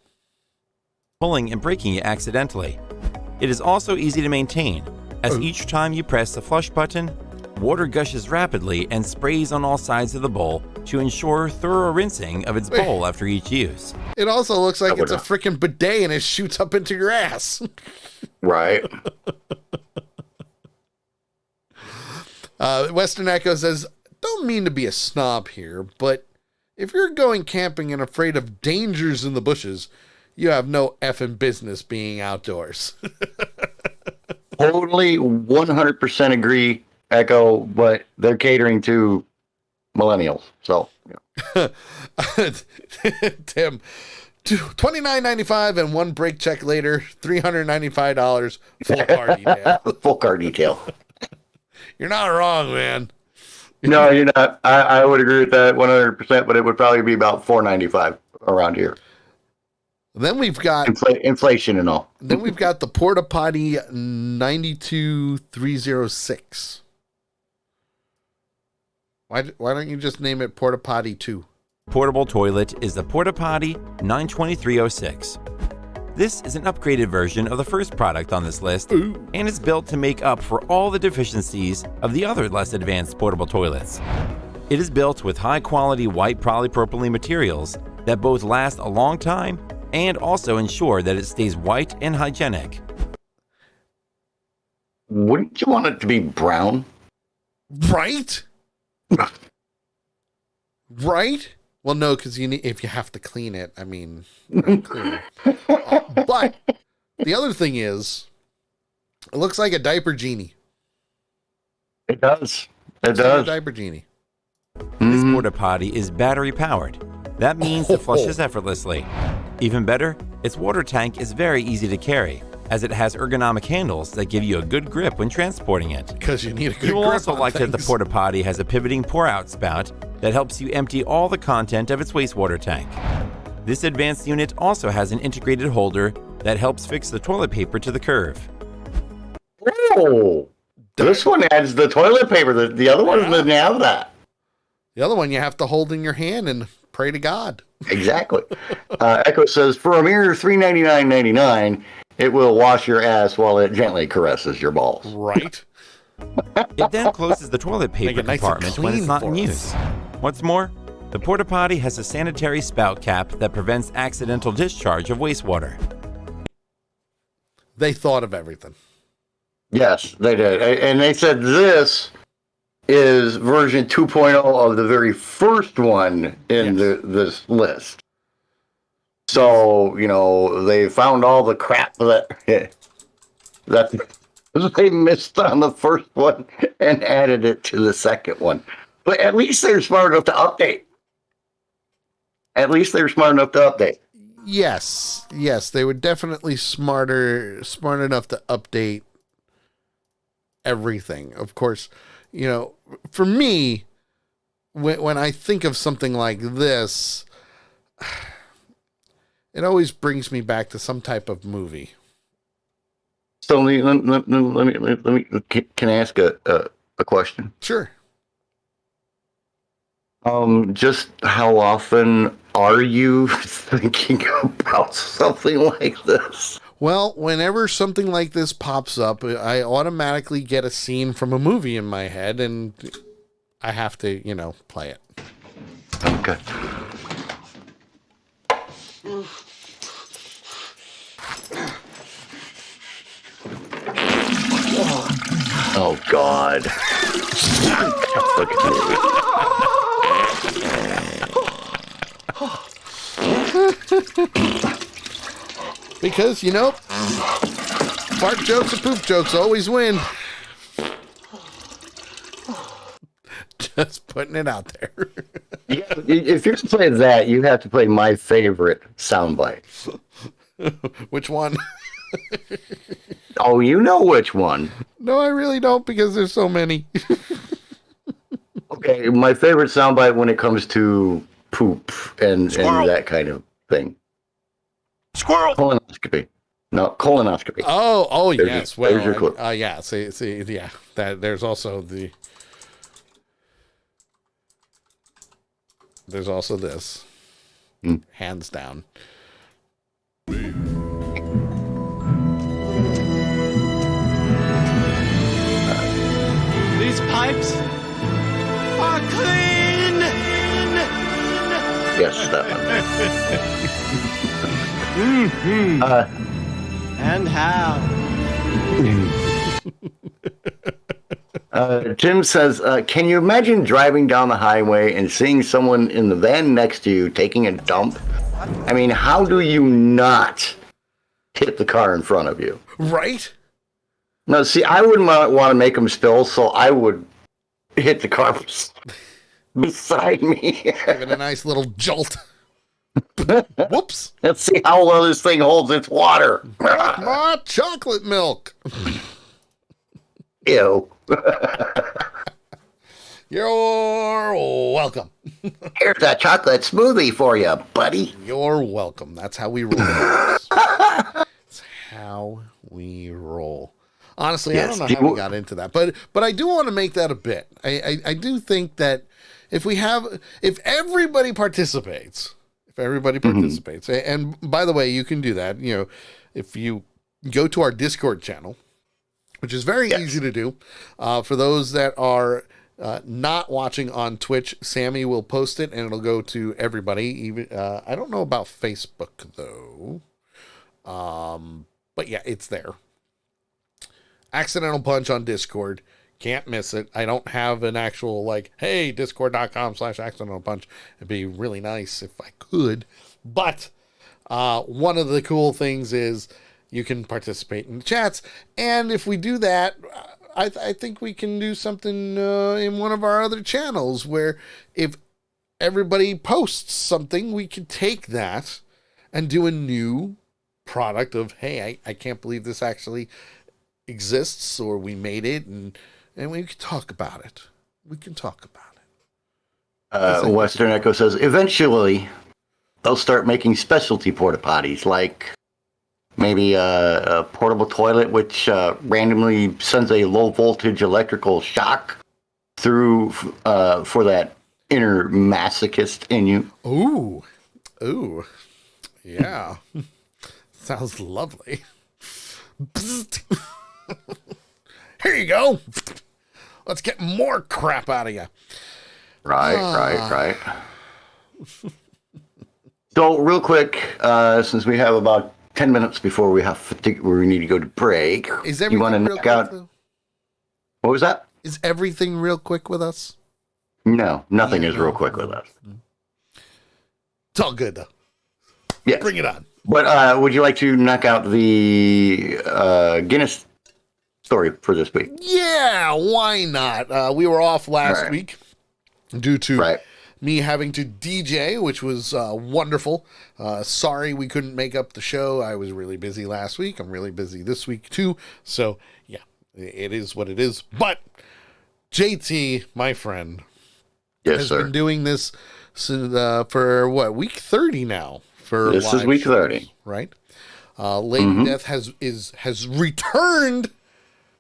pulling and breaking it accidentally. It is also easy to maintain, as each time you press the flush button, water gushes rapidly and sprays on all sides of the bowl to ensure thorough rinsing of its bowl after each use. It also looks like it's a freaking bidet and it shoots up into your ass. Right. Western Echo says, don't mean to be a snob here, but if you're going camping and afraid of dangers in the bushes, you have no effing business being outdoors. Totally 100% agree, Echo, but they're catering to millennials. So, Tim, $29.95 and one brake check later, $395 full car detail. Full car detail. You're not wrong, man. No, you're not. I would agree with that 100%, but it would probably be about $495 around here. Then we've got inflation and all. Then we've got the Porta Potty 92306. Why don't you just name it Porta Potty 2? Portable toilet is the Porta Potty 92306. This is an upgraded version of the first product on this list and is built to make up for all the deficiencies of the other less advanced portable toilets. It is built with high-quality white polypropylene materials that both last a long time and also ensure that it stays white and hygienic. Wouldn't you want it to be brown? Right? Right? Well, no, because if you have to clean it, I mean, clearly. But the other thing is, it looks like a diaper genie. It does. It It's does. like a diaper genie. This porta potty is battery powered. That means it flushes effortlessly. Even better, its water tank is very easy to carry, as it has ergonomic handles that give you a good grip when transporting it. Because you need a good You will grip also on like that the things. porta potty has a pivoting pour-out spout that helps you empty all the content of its wastewater tank. This advanced unit also has an integrated holder that helps fix the toilet paper to the curve. Oh, this one adds the toilet paper. The other one doesn't have that. The other one you have to hold in your hand and pray to God. Exactly. Echo says, for a mere $399.99, it will wash your ass while it gently caresses your balls. Right? It then closes the toilet Make paper it nice and compartment when it's clean not for in us. use. What's more, the porta potty has a sanitary spout cap that prevents accidental discharge of wastewater. They thought of everything. Yes, they did. And they said this is version 2.0 of the very first one in this list. So, they found all the crap that they missed on the first one and added it to the second one. But at least they're smart enough to update. Yes, they were definitely smart enough to update everything. Of course, for me, when I think of something like this, it always brings me back to some type of movie. So let me can I ask a question? Sure. Just how often are you thinking about something like this? Well, whenever something like this pops up, I automatically get a scene from a movie in my head, and I have to, play it. Okay. Oh, God. Look at me. Because, you know, fart jokes and poop jokes always win. Just putting it out there. Yeah, if you're to play that, you have to play my favorite soundbite. Which one? Oh, you know which one. No, I really don't because there's so many. Okay, my favorite soundbite when it comes to poop and that kind of thing. Squirrel. Colonoscopy. No, colonoscopy. Oh, There's yes. your- there's your clue. Yeah. See, yeah. That there's also this. Hands down. These pipes are clean. Yes, that one. And how? Jim says, can you imagine driving down the highway and seeing someone in the van next to you taking a dump? I mean, how do you not hit the car in front of you? Right? No, see, I wouldn't want to make them spill, so I would hit the car beside me. Give it a nice little jolt. Whoops. Let's see how well this thing holds its water. My chocolate milk. Ew. You're welcome. Here's a chocolate smoothie for you, buddy. You're welcome. That's how we roll. That's how we roll. Honestly, Yes, I don't know how we got into that, but I do want to make that a bit. I do think that if everybody participates, and by the way, you can do that. You know, if you go to our Discord channel, which is very easy to do. For those that are not watching on Twitch, Sammy will post it and it'll go to everybody. Even I don't know about Facebook though, but yeah, it's there. Accidental Punch on Discord. Can't miss it. I don't have an actual hey, discord.com/accidental punch. It'd be really nice if I could. But one of the cool things is you can participate in the chats. And if we do that, I think we can do something in one of our other channels where if everybody posts something, we can take that and do a new product of, hey, I can't believe this actually exists, or we made it, and we can talk about it. Western Echo says, eventually they'll start making specialty porta potties, like maybe a portable toilet which randomly sends a low voltage electrical shock through for that inner masochist in you. Ooh, yeah. Sounds lovely. Here you go. Let's get more crap out of you. Right. So, real quick, since we have about 10 minutes before we need to go to break, Is you everything want to real knock quick, out? though? What was that? Is everything real quick with us? No, nothing is real quick with us. It's all good, though. Yeah. Bring it on. But would you like to knock out the Guinness story for this week? Yeah, why not? We were off last week due to me having to DJ, which was wonderful. Sorry we couldn't make up the show. I was really busy last week. I'm really busy this week too. So, yeah, it is what it is. But JT, my friend, has been doing this for what, week 30 now? This is week 30, right? Lady Death has returned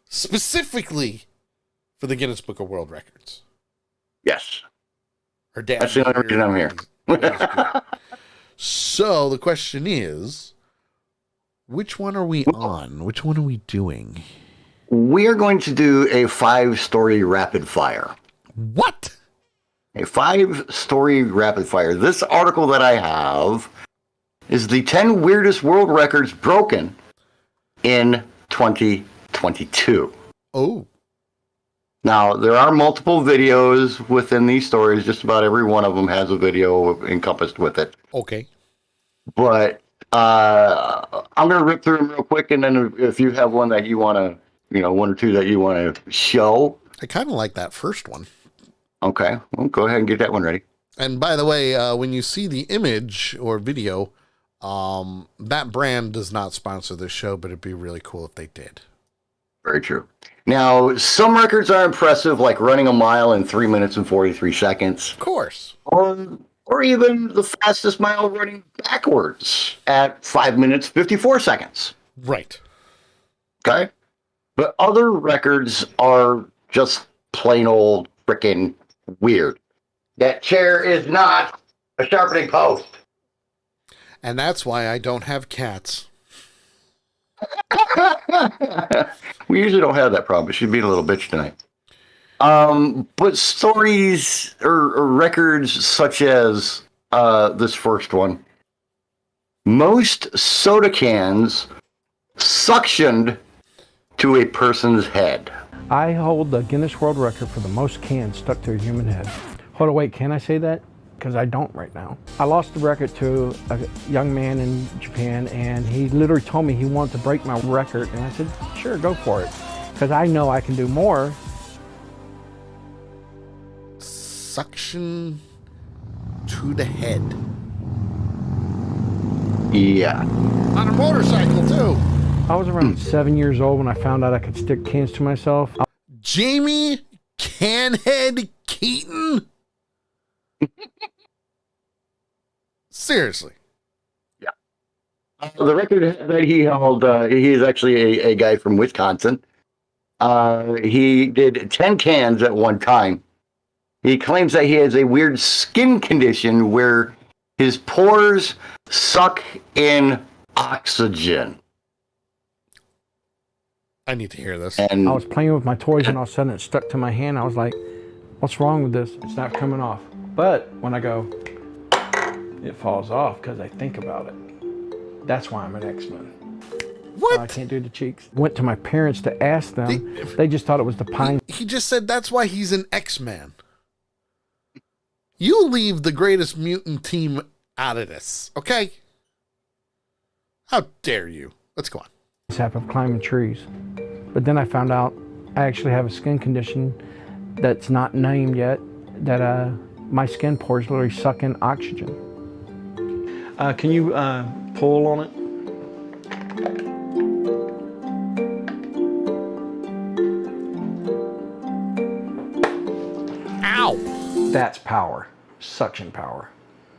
specifically for the Guinness Book of World Records. Yes. Her dad. That's the only reason I'm here. So the question is, which one are we on? Which one are we doing? We are going to do a 5-story rapid fire. What? A 5-story rapid fire. This article that I have is the 10 weirdest world records broken in 2022. Oh. Now, there are multiple videos within these stories. Just about every one of them has a video encompassed with it. Okay. But I'm going to rip through them real quick, and then if you have one that you want to, one or two that you want to show. I kind of like that first one. Okay. Well, go ahead and get that one ready. And by the way, when you see the image or video, that brand does not sponsor this show, but it'd be really cool if they did. Very true. Now, some records are impressive, like running a mile in 3 minutes and 43 seconds. Of course. Or even the fastest mile running backwards at 5 minutes, 54 seconds. Right. Okay? But other records are just plain old freaking weird. That chair is not a sharpening post. And that's why I don't have cats. We usually don't have that problem. She's being a little bitch tonight. But stories or records such as this first one. Most soda cans suctioned to a person's head. I hold the Guinness World Record for the most cans stuck to a human head. Hold on, wait, can I say that? Because I don't right now. I lost the record to a young man in Japan, and he literally told me he wanted to break my record, and I said, sure, go for it. Because I know I can do more. Suction to the head. Yeah. On a motorcycle, too. I was around 7 years old when I found out I could stick cans to myself. Jamie Canhead Keaton? Seriously. Yeah. The record that he held, he is actually a guy from Wisconsin. He did 10 cans at one time. He claims that he has a weird skin condition where his pores suck in oxygen. I need to hear this. And I was playing with my toys, and all of a sudden it stuck to my hand. I was like, what's wrong with this? It's not coming off. But when I go, it falls off because I think about it. That's why I'm an X-Men. What? I can't do the cheeks. Went to my parents to ask them. They just thought it was the pine. He just said that's why he's an X-Man. You leave the greatest mutant team out of this, okay? How dare you? Let's go on. Half of climbing trees. But then I found out I actually have a skin condition that's not named yet, that my skin pores literally suck in oxygen. Can you pull on it? Ow! That's power, suction power.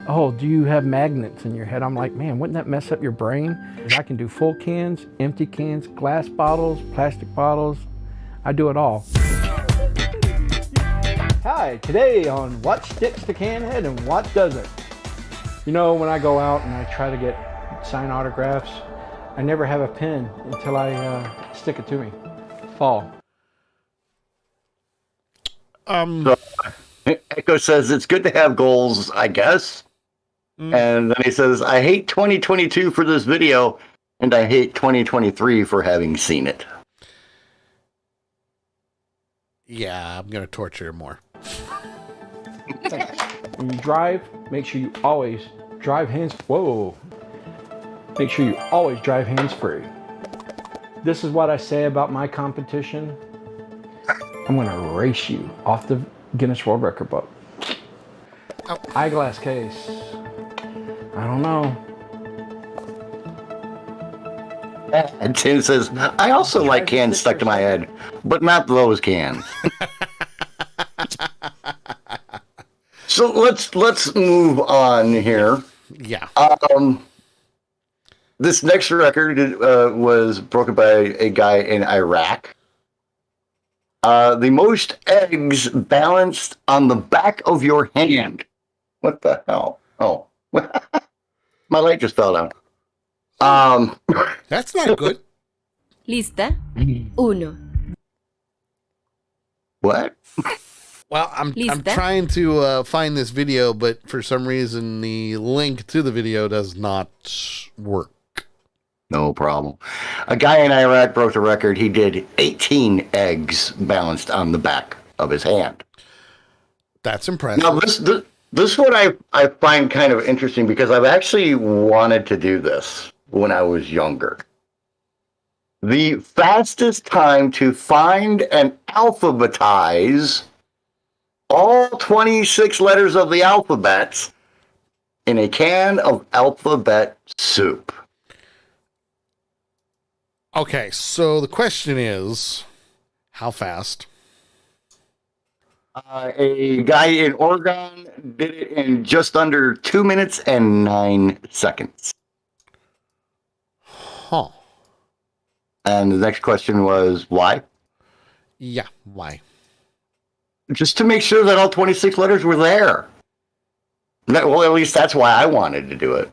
Oh, do you have magnets in your head? I'm like, man, wouldn't that mess up your brain? I can do full cans, empty cans, glass bottles, plastic bottles. I do it all. Hi, today on what sticks to can head and what doesn't. You know, when I go out and I try to get signed autographs, I never have a pen until I stick it to me. Fall. so, Echo says it's good to have goals, I guess. And then he says, I hate 2022 for this video, and I hate 2023 for having seen it. Yeah, I'm going to torture him more. When you drive, make sure you always drive hands. Whoa. Make sure you always drive hands free. This is what I say about my competition. I'm going to race you off the Guinness World Record book. Oh. Eyeglass case. I don't know. And Tim says, I also like cans stuck to my head, but not those cans. So let's move on here. Yeah. This next record was broken by a guy in Iraq. The most eggs balanced on the back of your hand. What the hell? Oh, my light just fell down. That's not good. Lista. Uno. What? Well, I'm Lista. trying to find this video, but for some reason the link to the video does not work. No problem. A guy in Iraq broke the record. He did 18 eggs balanced on the back of his hand. That's impressive. Now, this one I find kind of interesting because I've actually wanted to do this when I was younger. The fastest time to find and alphabetize all 26 letters of the alphabet in a can of alphabet soup. Okay, so the question is, how fast? A guy in Oregon did it in just under 2 minutes and 9 seconds. Huh. And the next question was, why? Yeah, why? Just to make sure that all 26 letters were there. Well, at least that's why I wanted to do it.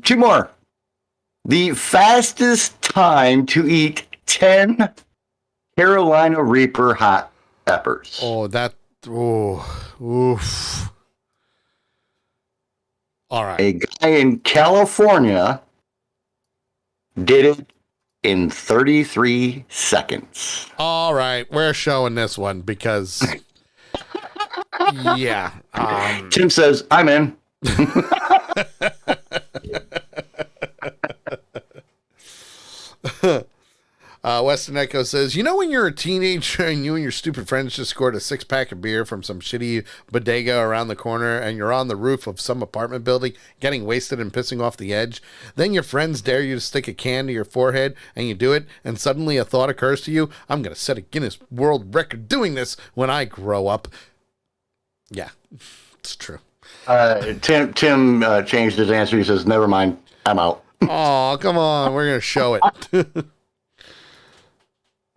Two more. The fastest time to eat 10 Carolina Reaper hot peppers. Oof. All right. A guy in California did it in 33 seconds. All right, we're showing this one because, yeah. Tim says, I'm in. Weston Echo says, you know when you're a teenager and you and your stupid friends just scored a 6-pack of beer from some shitty bodega around the corner and you're on the roof of some apartment building getting wasted and pissing off the edge? Then your friends dare you to stick a can to your forehead and you do it, and suddenly a thought occurs to you, I'm going to set a Guinness World Record doing this when I grow up. Yeah, it's true. Tim changed his answer. He says, never mind. I'm out. Oh, come on. We're going to show it.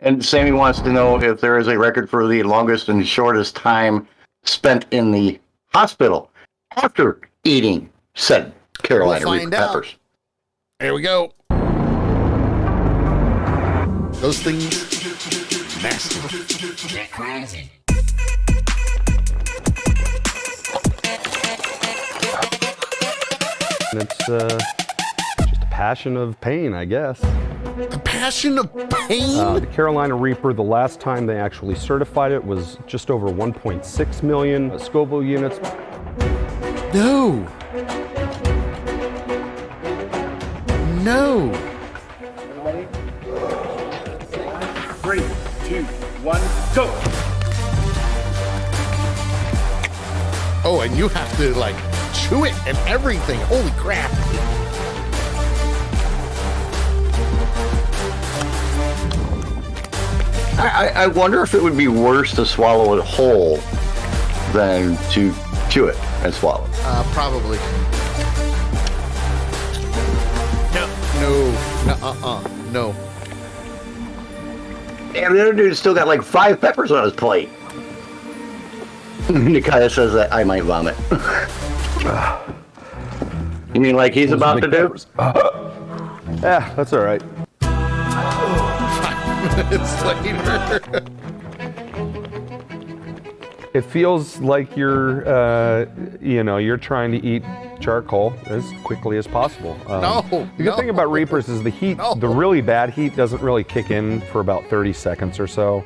And Sammy wants to know if there is a record for the longest and shortest time spent in the hospital after eating said Carolina Reaper peppers. Here we go. Those things, nasty. It's just a passion of pain, I guess. The passion of pain? The Carolina Reaper, the last time they actually certified it was just over 1.6 million Scoville units. No. 3, 2, 1, go. Oh, and you have to like chew it and everything. Holy crap. I wonder if it would be worse to swallow it whole than to chew it and swallow it. Probably. No. Damn, the other dude's still got like 5 peppers on his plate. Nikaya says that I might vomit. You mean like he's about to do? Yeah, that's all right. 5 minutes later. It feels like you're trying to eat charcoal as quickly as possible. The good thing about Reapers is the heat, the really bad heat doesn't really kick in for about 30 seconds or so.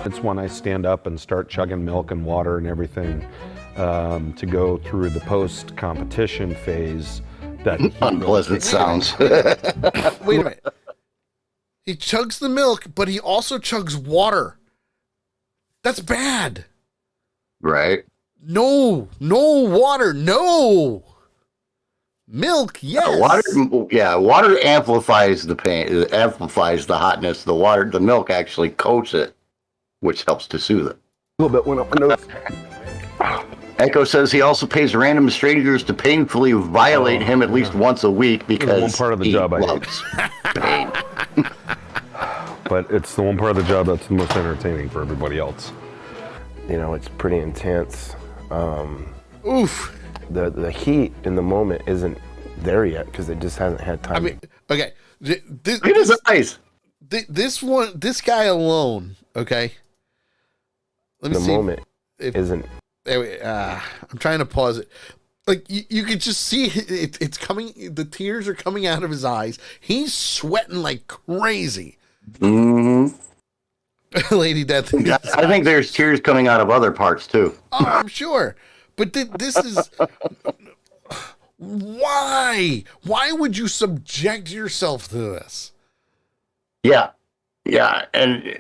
It's when I stand up and start chugging milk and water and everything to go through the post-competition phase. That unpleasant sounds. Wait a minute. He chugs the milk, but he also chugs water. That's bad. Right. No water, no. Milk, yes. Water amplifies the pain, it amplifies the hotness. The milk actually coats it, which helps to soothe it. A little bit went up my nose. Echo says he also pays random strangers to painfully violate him at least once a week because one part of the job I loves pain. But it's the one part of the job that's the most entertaining for everybody else. You know, it's pretty intense. Oof. The heat in the moment isn't there yet because it just hasn't had time. I mean, okay. Look at his eyes. This guy alone, okay? Let me see. The moment isn't. I'm trying to pause it. Like you could just see it's coming. The tears are coming out of his eyes. He's sweating like crazy. Mm-hmm. Lady Death. I think there's tears coming out of other parts too. Oh, I'm sure. But this is why? Why would you subject yourself to this? Yeah, and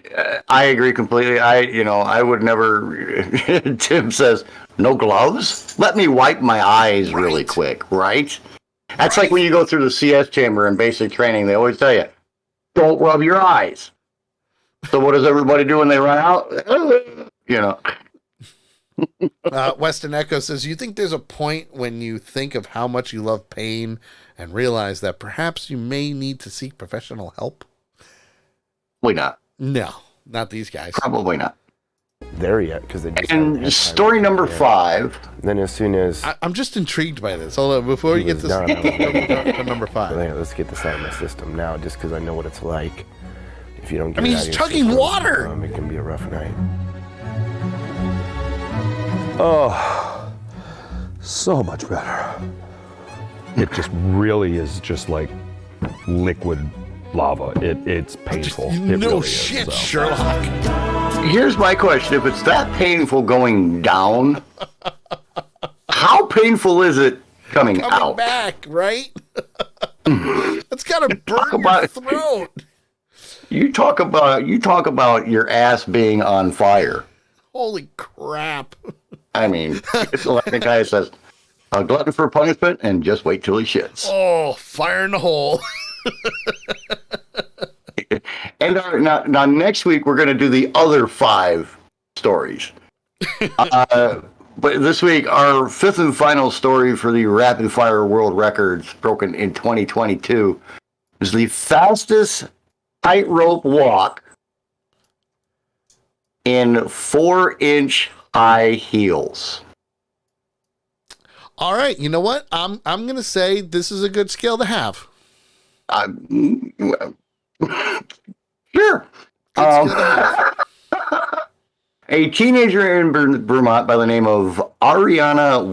I agree completely. I would never. Tim says, "No gloves? Let me wipe my eyes really quick." Right? That's like when you go through the CS chamber in basic training. They always tell you, "Don't rub your eyes." So what does everybody do when they run out? Weston Echo says, you think there's a point when you think of how much you love pain and realize that perhaps you may need to seek professional help? Probably not. No, not these guys. Probably not. There yet, because they just And story number 5. Then as soon as I'm just intrigued by this. Hold on, before you get this to number 5. let's get this out of my system now, just because I know what it's like. If you don't get I mean, it out he's of your chugging system, water. It can be a rough night. Oh, so much better. It just really is just like liquid lava. It's painful. It No really shit, is, so. Sherlock. Here's my question. If it's that painful going down, how painful is it coming out? Back, right? That's gotta burn your throat. You talk about your ass being on fire. Holy crap. I mean, it's like the guy says, a glutton for punishment, and just wait till he shits. Oh, fire in the hole. And now next week, we're going to do the other 5 stories. But this week, our 5th and final story for the rapid fire world records broken in 2022 is the fastest tightrope walk in 4-inch high heels. All right, you know what? I'm gonna say this is a good skill to have. Sure. A teenager in Vermont by the name of Ariana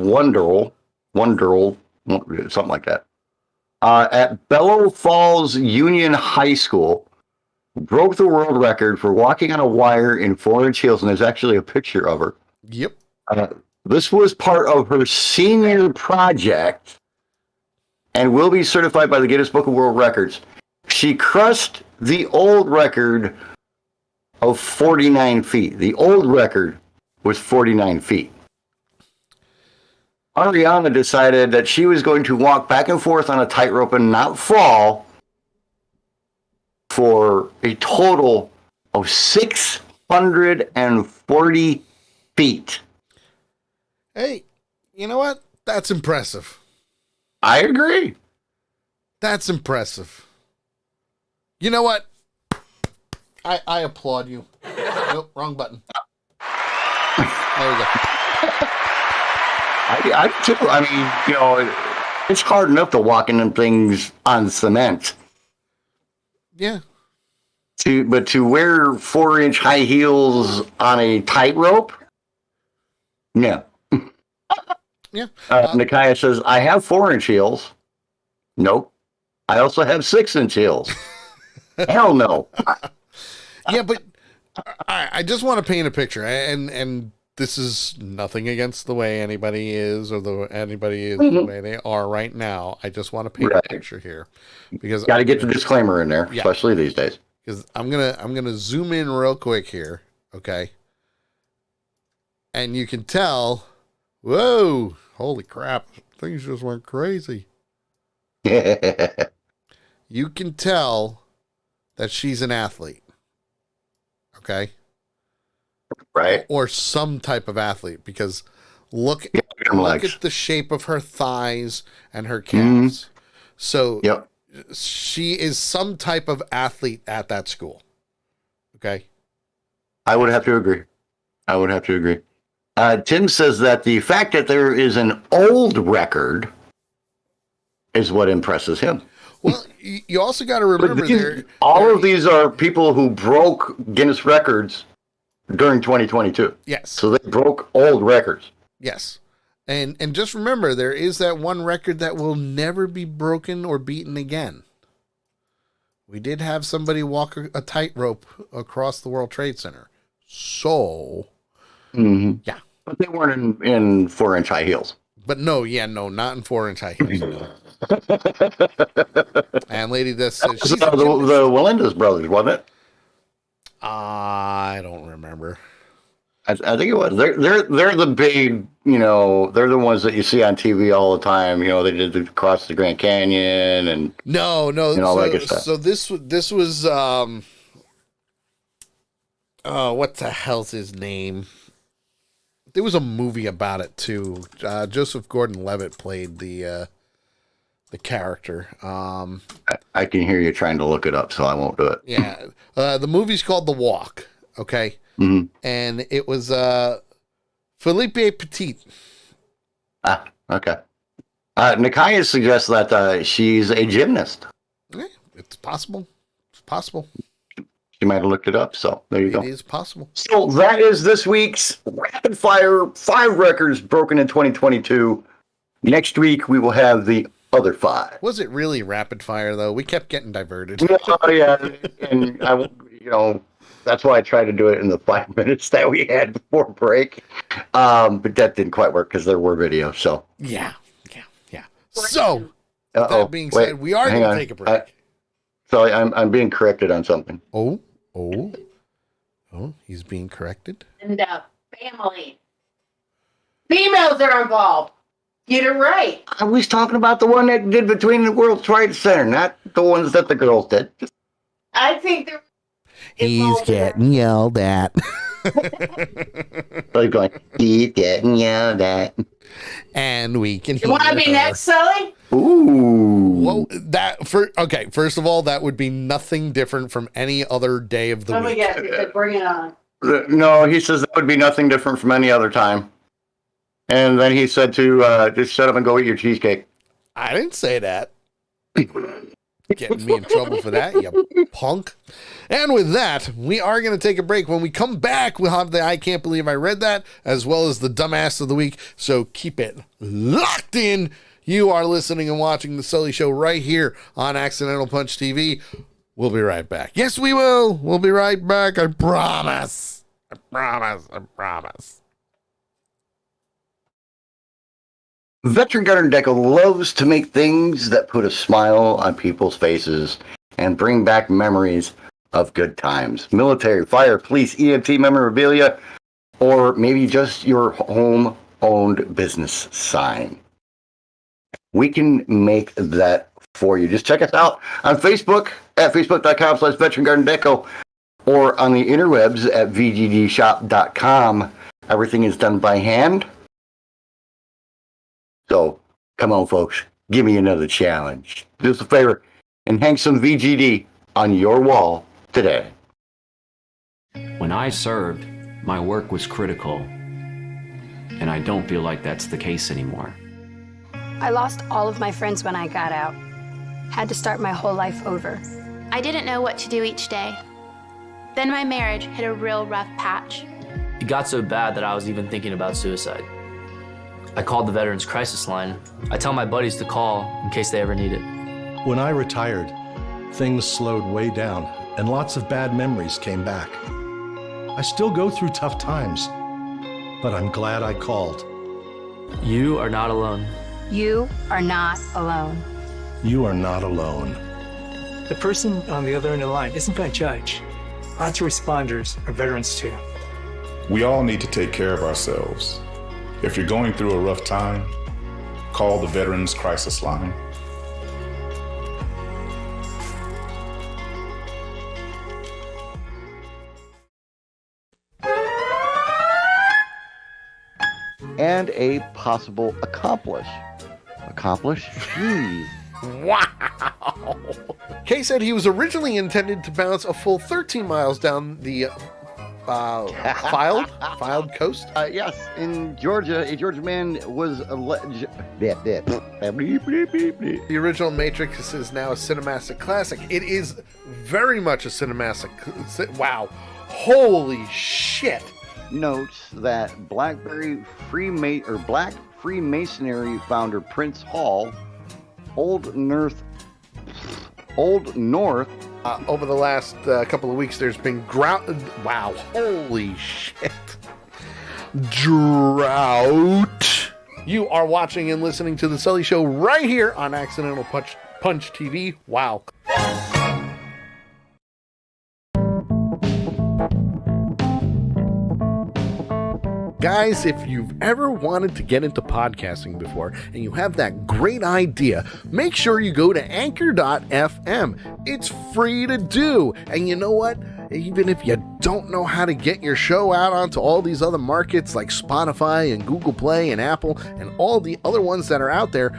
Wonderl, something like that, at Bellow Falls Union High School, broke the world record for walking on a wire in 4-inch heels, and there's actually a picture of her. Yep. This was part of her senior project and will be certified by the Guinness Book of World Records. She crushed the old record of 49 feet. The old record was 49 feet. Ariana decided that she was going to walk back and forth on a tightrope and not fall for a total of 640 feet. Hey, you know what? That's impressive. I agree. That's impressive. You know what? I applaud you. Nope, wrong button. There we go. I too. I mean, it's hard enough to walk in them things on cement. Yeah. But to wear 4-inch high heels on a tightrope? No. Yeah. Nikaya says, I have 4-inch heels. Nope. I also have 6-inch heels. Hell no. Yeah, but I just want to paint a picture, and this is nothing against the way anybody is or the way they are right now. I just want to paint a picture here because got to get the disclaimer in there, especially these days. Because I'm gonna zoom in real quick here, okay? And you can tell, whoa, holy crap, things just went crazy. You can tell that she's an athlete. Okay. Right. Or some type of athlete, because look at the shape of her thighs and her calves. So she is some type of athlete at that school. Okay. I would have to agree. Tim says that the fact that there is an old record is what impresses him. Well, you also got to remember all of these are people who broke Guinness records during 2022. Yes. So they broke old records. Yes. And just remember, there is that one record that will never be broken or beaten again. We did have somebody walk a tightrope across the World Trade Center. So, yeah. But they weren't in 4-inch high heels. But no, not in 4-inch high heels. No. And lady that says she's the Melendez brothers, wasn't it? I don't remember. I think it was. They're the big, they're the ones that you see on TV all the time. They did across the Grand Canyon and no. That good stuff. So this was what the hell's his name? There was a movie about it too. Joseph Gordon-Levitt played the character. I can hear you trying to look it up, so I won't do it. Yeah, the movie's called The Walk. Okay. And it was Philippe Petit. Ah, okay. Nakaya suggests that she's a gymnast. Okay, it's possible. It's possible. She might have looked it up, so there you go. It is possible. So that is this week's Rapid Fire 5 records broken in 2022. Next week, we will have the other 5. Was it really rapid fire, though? We kept getting diverted. Oh, yeah. And that's why I tried to do it in the 5 minutes that we had before break. But that didn't quite work because there were videos. So yeah. So that being said, we are going to take a break. So I'm being corrected on something. Oh, he's being corrected. And family. Females are involved. Get it right. I was talking about the one that did between the World Trade Center, not the ones that the girls did. I think they're. He's getting yelled at. He's going, he's getting yelled at. And we can hear You want to be next, Sully? Ooh. Well, first of all, that would be nothing different from any other day of the week. Let me guess. He said, bring it on. No, he says that would be nothing different from any other time. And then he said to just shut up and go eat your cheesecake. I didn't say that. Getting me in trouble for that, you punk. And with that, we are going to take a break. When we come back, we'll have the I Can't Believe I Read That, as well as the Dumbass of the Week. So keep it locked in. You are listening and watching The Sully Show right here on Accidental Punch TV. We'll be right back. Yes, we will. We'll be right back. I promise. I promise. Veteran Garden Deco loves to make things that put a smile on people's faces and bring back memories of good times. Military, fire, police, EMT memorabilia, or maybe just your home-owned business sign. We can make that for you. Just check us out on Facebook at facebook.com/Veteran Garden Deco or on the interwebs at vggshop.com. Everything is done by hand. So, come on, folks. Give me another challenge. Do us a favor and hang some VGD on your wall today. When I served, my work was critical, and I don't feel like that's the case anymore. I lost all of my friends when I got out. Had to start my whole life over. I didn't know what to do each day. Then my marriage hit a real rough patch. It got so bad that I was even thinking about suicide. I called the Veterans Crisis Line. I tell my buddies to call in case they ever need it. When I retired, things slowed way down and lots of bad memories came back. I still go through tough times, but I'm glad I called. You are not alone. You are not alone. You are not alone. The person on the other end of the line isn't going to judge. Lots of responders are veterans too. We all need to take care of ourselves. If you're going through a rough time, call the Veterans Crisis Line. And a possible accomplish. Jeez. Wow. Kay said he was originally intended to bounce a full 13 miles down the filed coast. Yes, in Georgia, a Georgia man was alleged. The original Matrix is now a cinematic classic. It is very much a cinematic. Wow, holy shit! notes that Black Freemasonry founder Prince Hall, Old North. Over the last couple of weeks, there's been wow, holy shit. Drought. You are watching and listening to The Sully Show right here on Accidental Punch TV. Wow. Guys, if you've ever wanted to get into podcasting before and you have that great idea, make sure you go to anchor.fm. It's free to do. And you know what? Even if you don't know how to get your show out onto all these other markets like Spotify and Google Play and Apple and all the other ones that are out there,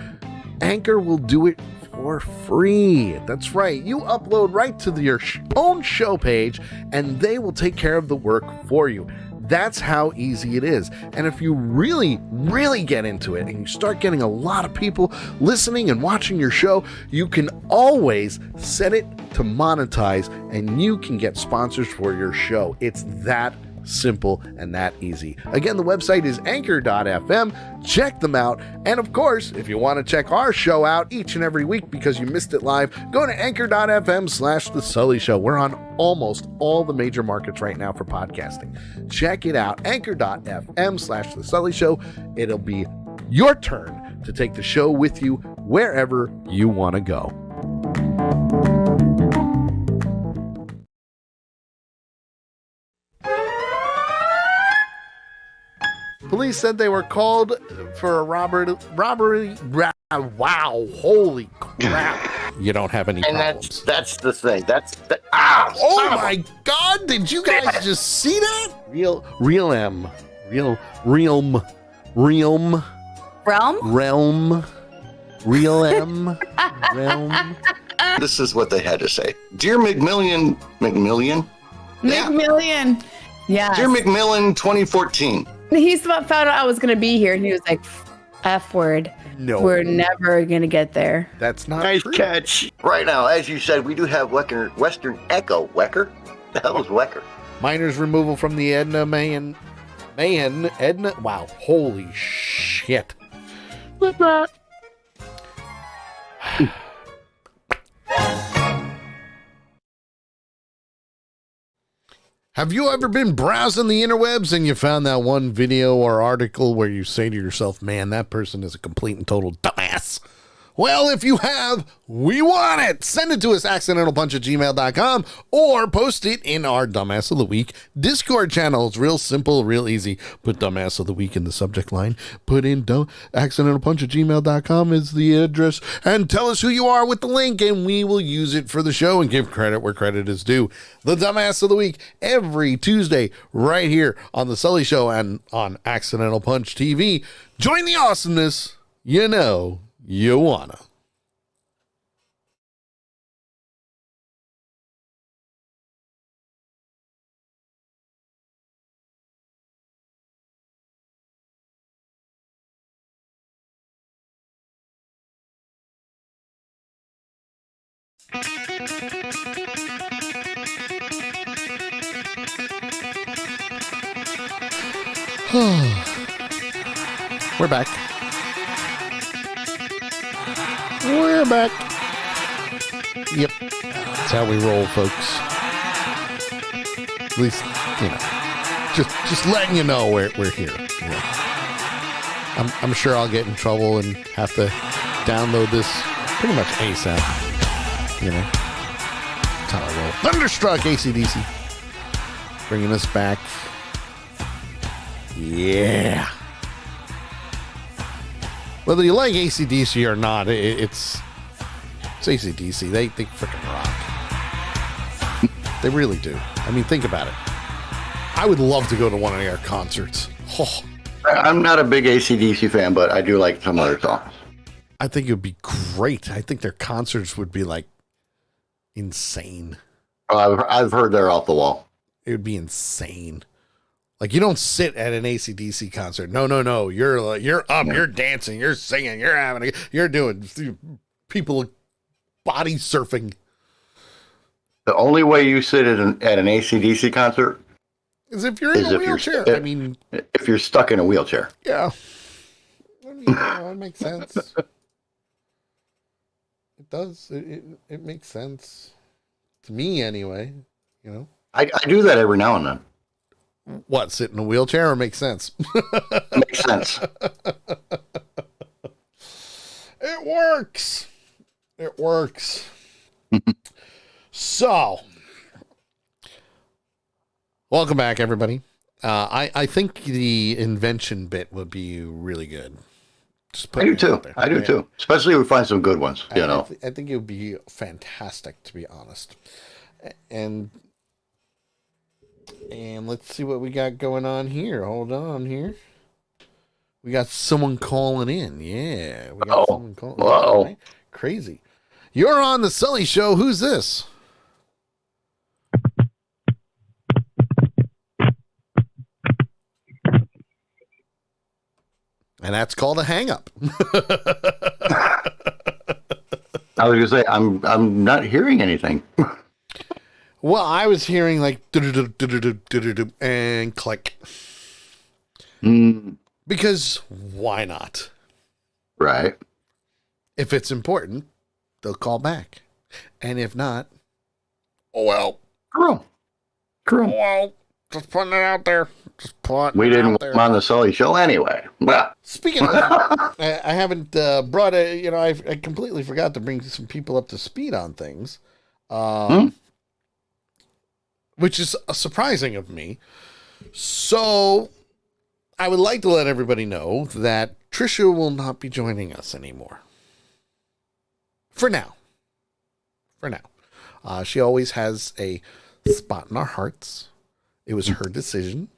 Anchor will do it for free. That's right. You upload right to your own show page and they will take care of the work for you. That's how easy it is. And if you really, really get into it and you start getting a lot of people listening and watching your show, you can always set it to monetize and you can get sponsors for your show. It's that simple and that easy. Again, the website is anchor.fm. Check them out. And of course, if you want to check our show out each and every week because you missed it live, go to anchor.fm/The Sully Show. We're on almost all the major markets right now for podcasting. Check it out. Anchor.fm/The Sully Show. It'll be your turn to take the show with you wherever you want to go. Police said they were called for a robbery. Wow, holy crap. You don't have any problems. And that's the thing. Oh my God, did you guys just see that? Realm. This is what they had to say. Dear McMillian. Yeah. Dear McMillan 2014. He's found out I was going to be here and he was like, F word. No. We're never going to get there. That's not nice catch. Right now, as you said, we do have Western Echo. Wecker? The hell is Wecker? Miners removal from the Edna Mayan. Edna? Wow, holy shit. Have you ever been browsing the interwebs and you found that one video or article where you say to yourself, man, that person is a complete and total dumbass? Well, if you have, we want it. Send it to us, accidentalpunch@gmail.com, or post it in our Dumbass of the Week Discord channel. It's real simple, real easy. Put Dumbass of the Week in the subject line. Put in accidentalpunch@gmail.com is the address, and tell us who you are with the link, and we will use it for the show and give credit where credit is due. The Dumbass of the Week every Tuesday right here on The Sully Show and on Accidental Punch TV. Join the awesomeness. You know you wanna. We're back. We're back. Yep. That's how we roll, folks. At least, you know, just letting you know we're here. You know. I'm sure I'll get in trouble and have to download this pretty much ASAP. You know. That's how I roll. Thunderstruck AC/DC. Bringing us back. Yeah. Whether you like AC/DC or not, it's AC/DC. They freaking rock. They really do. I mean, think about it. I would love to go to one of their concerts. Oh. I'm not a big AC/DC fan, but I do like some other songs. I think it would be great. I think their concerts would be like insane. I've heard they're off the wall. It would be insane. Like, you don't sit at an AC/DC concert. No. You're up, you're dancing, you're singing, you're doing people body surfing. The only way you sit at an AC/DC concert Is if you're in a wheelchair. I mean, if you're stuck in a wheelchair. Yeah. I mean, it makes sense. It does. It makes sense. To me, anyway. You know? I do that every now and then. What, sit in a wheelchair or make sense? Makes sense. It works. It works. So, welcome back, everybody. I think the invention bit would be really good. I do too. I do too. Especially if we find some good ones, you know. I think it would be fantastic, to be honest. And let's see what we got going on here. Hold on here. We got someone calling in. Yeah. We got someone calling in. Right? Crazy. You're on the Sully Show. Who's this? And that's called a hang up. I was gonna say I'm not hearing anything. Well, I was hearing like and click. Because why not? Right. If it's important, they'll call back. And if not, oh well. True. Oh well. Just putting it out there. We didn't want him on the Sully Show anyway. Well. Speaking of, I haven't brought a, you know, I completely forgot to bring some people up to speed on things. Which is surprising of me. So, I would like to let everybody know that Trisha will not be joining us anymore. For now. She always has a spot in our hearts. It was her decision.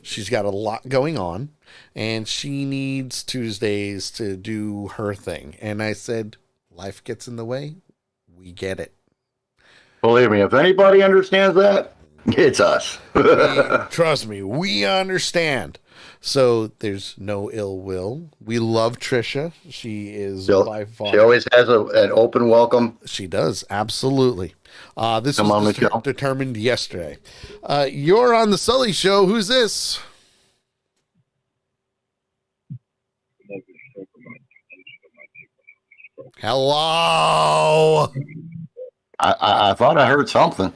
She's got a lot going on, and she needs Tuesdays to do her thing. And I said, life gets in the way. We get it. Believe me, if anybody understands that, it's us. Trust me, we understand. So there's no ill will. We love Trisha. She is by far. She always has an open welcome. She does, absolutely. This was determined yesterday. You're on the Sully Show. Who's this? Hello. I thought I heard something.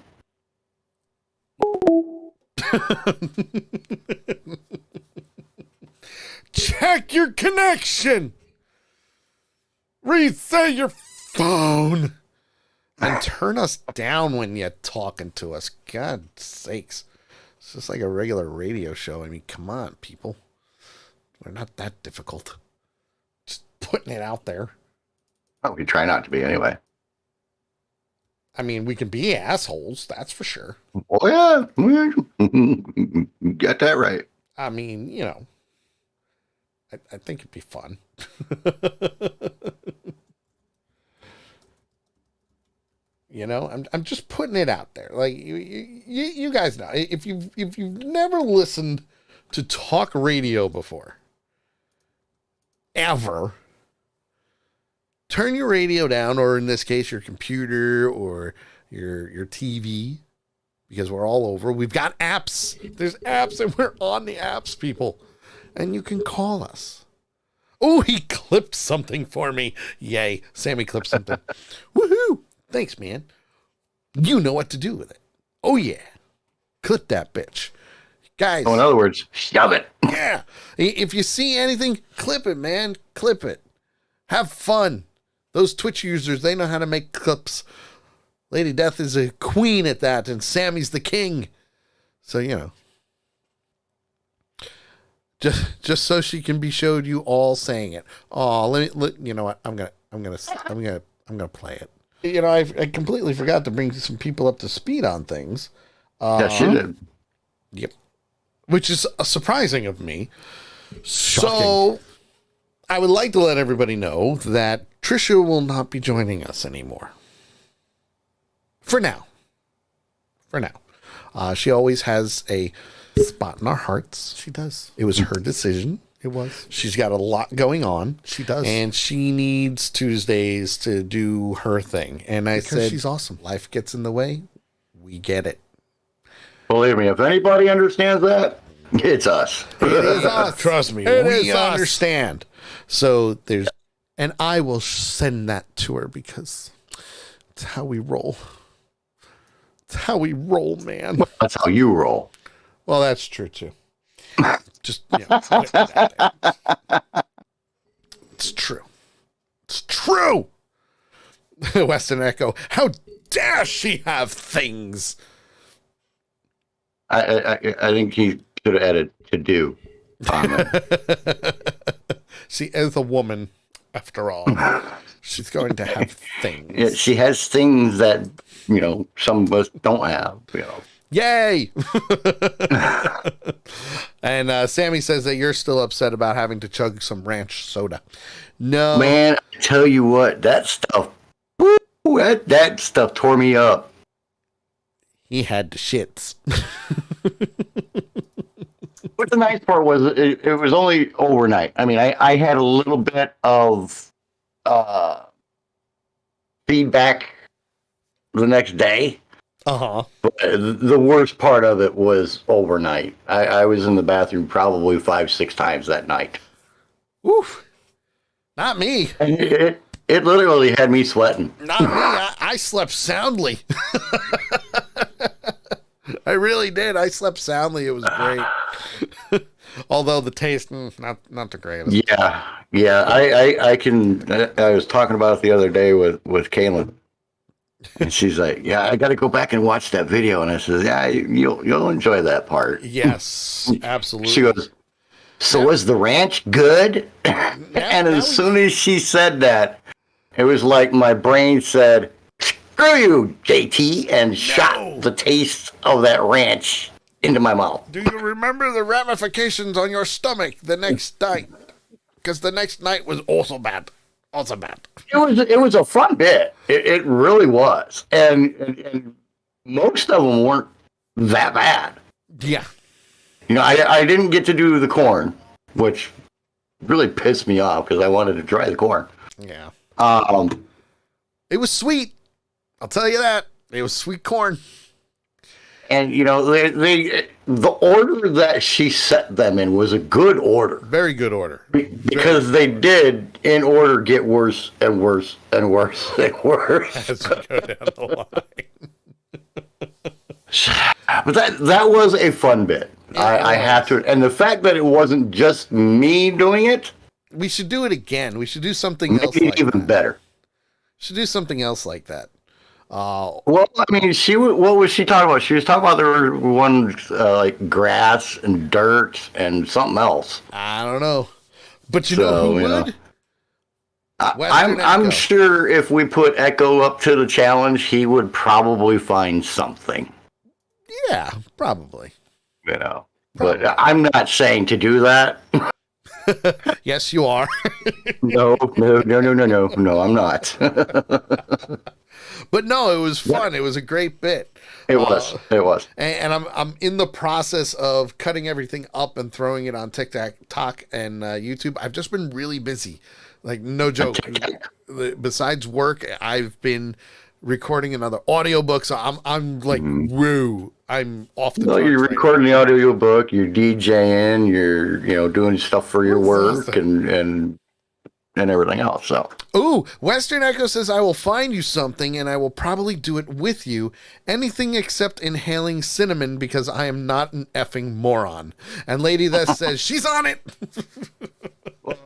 Check your connection. Reset your phone. And turn us down when you're talking to us. God sakes. It's just like a regular radio show. I mean, come on, people. We're not that difficult. Just putting it out there. Oh, we try not to be anyway. I mean, we can be assholes, that's for sure. Oh, yeah. Get that right. I mean, you know, I think it'd be fun. You know, I'm just putting it out there. Like you guys know, if you've never listened to talk radio before, ever, turn your radio down, or in this case, your computer or your TV, because we're all over. We've got apps. There's apps, and we're on the apps, people, and you can call us. Oh, he clipped something for me. Yay, Sammy clipped something. Woohoo! Thanks, man. You know what to do with it. Oh, yeah. Clip that bitch. Guys. Oh, in other words, shove it. Yeah. If you see anything, clip it, man. Clip it. Have fun. Those Twitch users, they know how to make clips. Lady Death is a queen at that, and Sammy's the king. So, you know. Just so she can be showed you all saying it. Oh, you know what? I'm gonna play it. You know, I completely forgot to bring some people up to speed on things. Yes, you did. Yep. Which is surprising of me. Shocking. So, I would like to let everybody know that Trisha will not be joining us anymore. For now. She always has a spot in our hearts. She does. It was her decision. It was. She's got a lot going on. She does. And she needs Tuesdays to do her thing. And I said, she's awesome. Life gets in the way. We get it. Believe me, if anybody understands that, it's us. It is us. Trust me, we understand. So there's, and I will send that to her because it's how we roll. It's how we roll, man. Well, that's how you roll. Well, that's true too. Just it's true. It's true. Western Echo. How dare she have things? I think he should have added to do. She is a woman, after all. She's going to have things. Yeah, she has things that, some of us don't have, Yay! And Sammy says that you're still upset about having to chug some ranch soda. No. Man, I tell you what, that stuff, that stuff tore me up. He had the shits. What the nice part was, it was only overnight. I mean, I had a little bit of feedback the next day. Uh-huh. But the worst part of it was overnight. I was in the bathroom probably 5-6 times that night. Oof. Not me. And it literally had me sweating. Not me. I slept soundly. I really did. I slept soundly. It was great. Although the taste, not the greatest. Yeah. I was talking about it the other day with Kaylin. And she's like, "Yeah, I got to go back and watch that video." And I said, "Yeah, you'll enjoy that part." Yes, absolutely. She goes, "So was the ranch good?" And as soon as she said that, it was like my brain said, "Screw you, JT," and shot the taste of that ranch into my mouth. Do you remember the ramifications on your stomach the next night? Because the next night was also bad. Also bad. It was a fun bit. It really was, and most of them weren't that bad. Yeah. I didn't get to do the corn, which really pissed me off because I wanted to try the corn. Yeah. It was sweet. I'll tell you that. It was sweet corn. And the order that she set them in was a good order. Very good order. Because they did, in order, get worse and worse and worse and worse. As we go down the line. But that was a fun bit. I have to, and the fact that it wasn't just me doing it. We should do it again. We should do something else Maybe like even that. better. Should do something else like that. Well, I mean, what was she talking about? She was talking about there were ones like grass and dirt and something else. I don't know, but you know who would? I'm sure if we put Echo up to the challenge, he would probably find something. Yeah, probably. But I'm not saying to do that. Yes, you are. No, I'm not. But no, it was fun. It was a great bit. It was. And I'm in the process of cutting everything up and throwing it on TikTok and YouTube. I've just been really busy. Like, no joke. Besides work, I've been recording another audiobook. So I'm like, woo. I'm off the You're recording the audiobook, you're DJing, you're doing stuff for your work and everything else. So ooh, Western Echo says, "I will find you something and I will probably do it with you. Anything except inhaling cinnamon because I am not an effing moron." And Lady that says, "She's on it." Well,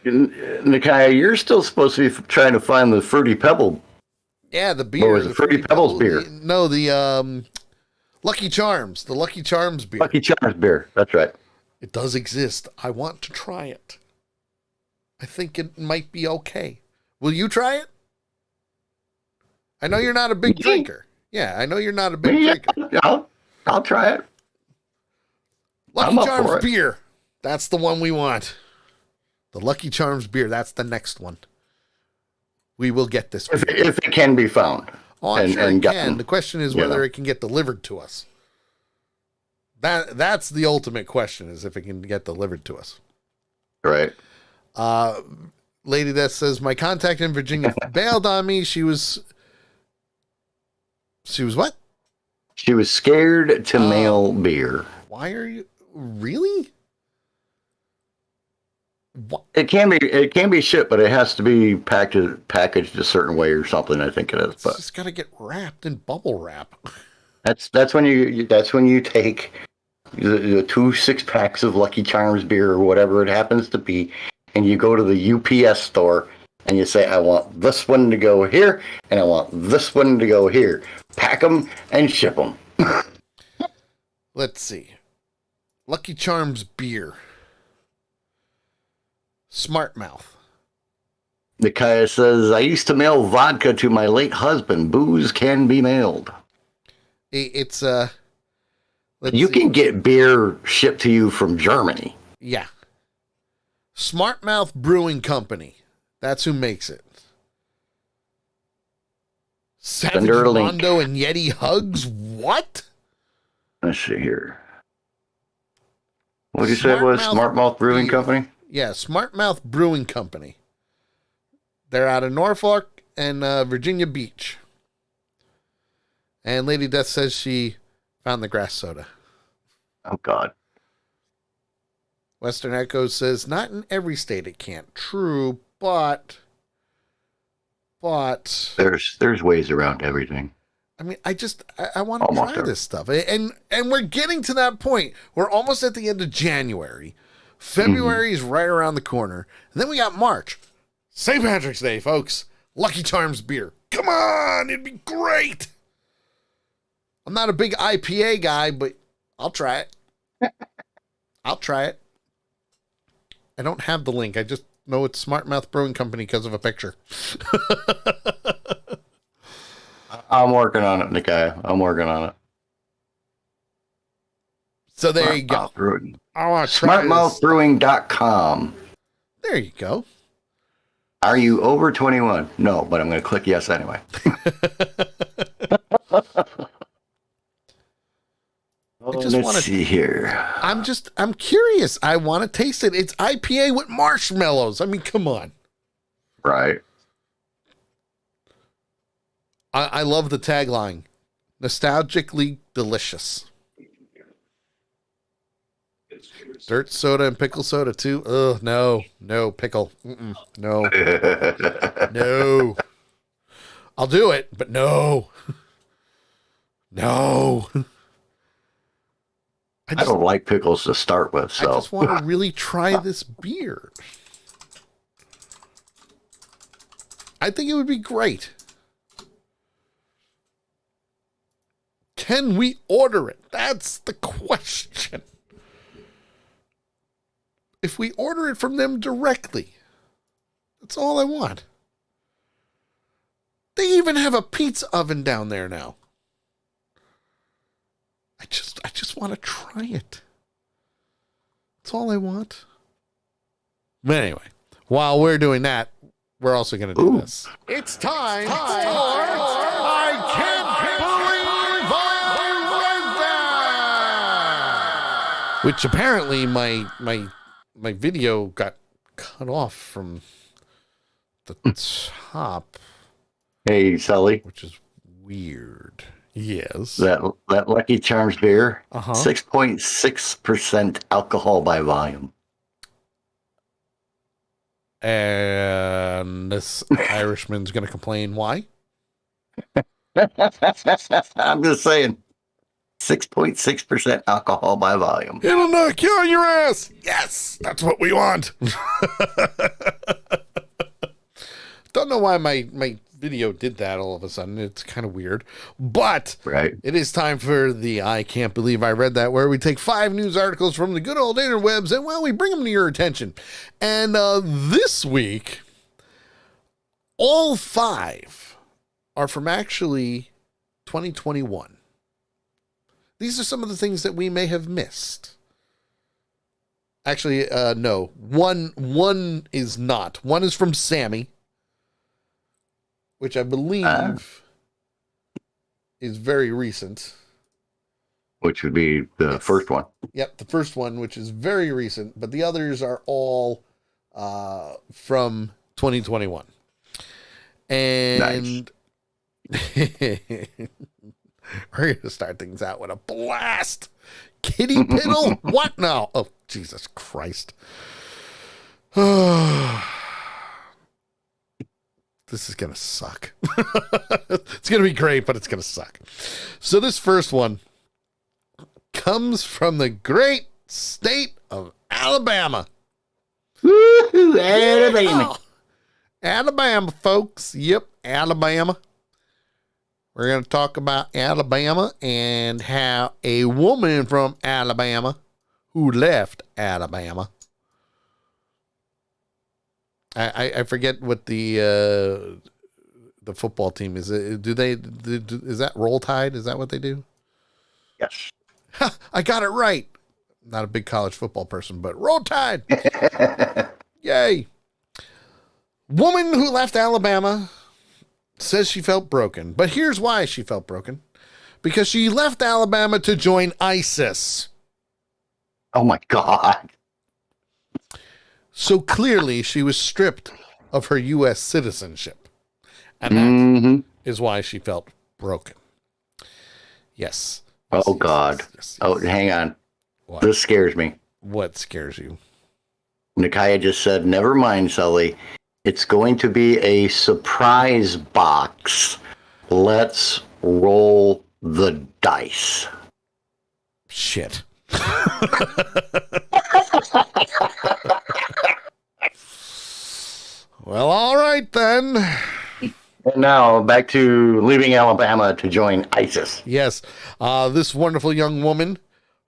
Nakai, you're still supposed to be trying to find the Fruity Pebble. Yeah, the beer. Or was it Fruity Pebbles beer? No, the Lucky Charms. The Lucky Charms beer. Lucky Charms beer. That's right. It does exist. I want to try it. I think it might be okay. Will you try it? I know you're not a big drinker. Yeah, I know you're not a big drinker. I'll try it. Lucky Charms beer. That's the one we want. The Lucky Charms beer. That's the next one. We will get this. If it can be found. Oh, I'm sure it can. The question is whether it can get delivered to us. That's the ultimate question, is if it can get delivered to us. Right. Lady that says, "My contact in Virginia bailed on me. She was what? She was scared to mail beer. Why are you really? It can be shipped, but it has to be packaged a certain way or something. I think it is. But It's got to get wrapped in bubble wrap. that's when you take the 2 6-packs of Lucky Charms beer or whatever it happens to be, and you go to the UPS store and you say, I want this one to go here, and I want this one to go here. Pack them and ship them. Let's see. Lucky Charms beer. Smart Mouth. The guy says, I used to mail vodka to my late husband. Booze can be mailed. It's you can get beer shipped to you from Germany. Yeah. Smart Mouth Brewing Company. That's who makes it. Savage Mondo and Yeti Hugs? What? Let's see here. What did you say it was? Smart Mouth Brewing Company? Yeah, Smart Mouth Brewing Company. They're out of Norfolk and Virginia Beach. And Lady Death says she found the grass soda. Oh, God. Western Echo says, not in every state it can't. True, but there's ways around everything. I mean, I want to try this stuff. And we're getting to that point. We're almost at the end of January. February is right around the corner. And then we got March. St. Patrick's Day, folks. Lucky Charms beer. Come on, it'd be great. I'm not a big IPA guy, but I'll try it. I'll try it. I don't have the link. I just know it's Smart Mouth Brewing Company because of a picture. I'm working on it, Nikai. I'm working on it. So there you go. I want to try SmartMouthBrewing.com. There you go. Are you over 21? No, but I'm going to click yes anyway. Let's see here. I'm curious. I want to taste it. It's IPA with marshmallows. I mean, come on. Right. I love the tagline. Nostalgically delicious. Dirt soda and pickle soda too. Ugh, no pickle. No. No. I'll do it, but no. No. I don't like pickles to start with, so. I just want to really try this beer. I think it would be great. Can we order it? That's the question. If we order it from them directly, that's all I want. They even have a pizza oven down there now. I just want to try it. That's all I want. But anyway, while we're doing that, we're also going to do this. It's time for I Can't Believe I Read That! Which apparently my video got cut off from the top. Hey, Sully. Which is weird. Yes. That Lucky Charms beer, 6.6% alcohol by volume. And this Irishman's going to complain. Why? I'm just saying. 6.6% alcohol by volume. It'll knock you on your ass. Yes, that's what we want. Don't know why my video did that all of a sudden. It's kind of weird. But It is time for the I Can't Believe I Read That, where we take 5 news articles from the good old interwebs and, well, we bring them to your attention. And this week, all 5 are from actually 2021. These are some of the things that we may have missed. Actually, no. One is not. One is from Sammy, which I believe is very recent. Which would be the first one. Yep, the first one, which is very recent, but the others are all from 2021. And We're going to start things out with a blast. Kitty Piddle? What now? Oh, Jesus Christ. This is going to suck. It's going to be great, but it's going to suck. So this first one comes from the great state of Alabama. Woo-hoo, Alabama. Alabama, folks. Yep, Alabama. We're going to talk about Alabama and how a woman from Alabama who left Alabama. I forget what the football team is. Is that Roll Tide? Is that what they do? Yes. I got it right. Not a big college football person, but Roll Tide. Yay. Woman who left Alabama says she felt broken. But here's why she felt broken. Because she left Alabama to join ISIS. Oh, my God. So clearly she was stripped of her U.S. citizenship. And that is why she felt broken. Yes. Oh, God. Yes. Oh, hang on. What? This scares me. What scares you? Nikaya just said, never mind, Sully. It's going to be a surprise box. Let's roll the dice. Shit. Well, all right then. And now back to leaving Alabama to join ISIS. Yes. This wonderful young woman,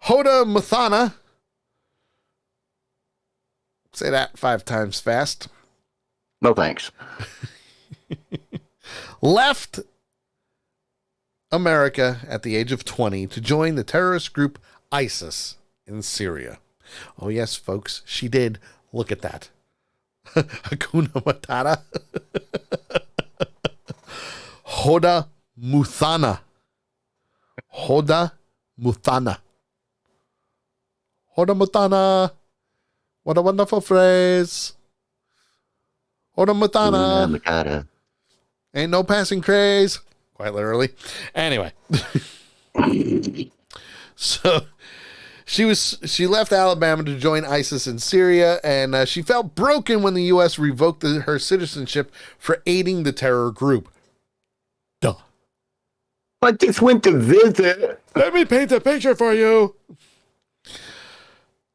Hoda Muthana. Say that 5 times fast. No thanks. Left America at the age of 20 to join the terrorist group ISIS in Syria. Oh, yes, folks, she did. Look at that. Hakuna Matata. Hoda Muthana. Hoda Muthana. Hoda Muthana. What a wonderful phrase. Hoda Muthana. Ain't no passing craze. Quite literally. Anyway. So she left Alabama to join ISIS in Syria, and she felt broken when the U.S. revoked her citizenship for aiding the terror group. Duh. I just went to visit. Let me paint a picture for you.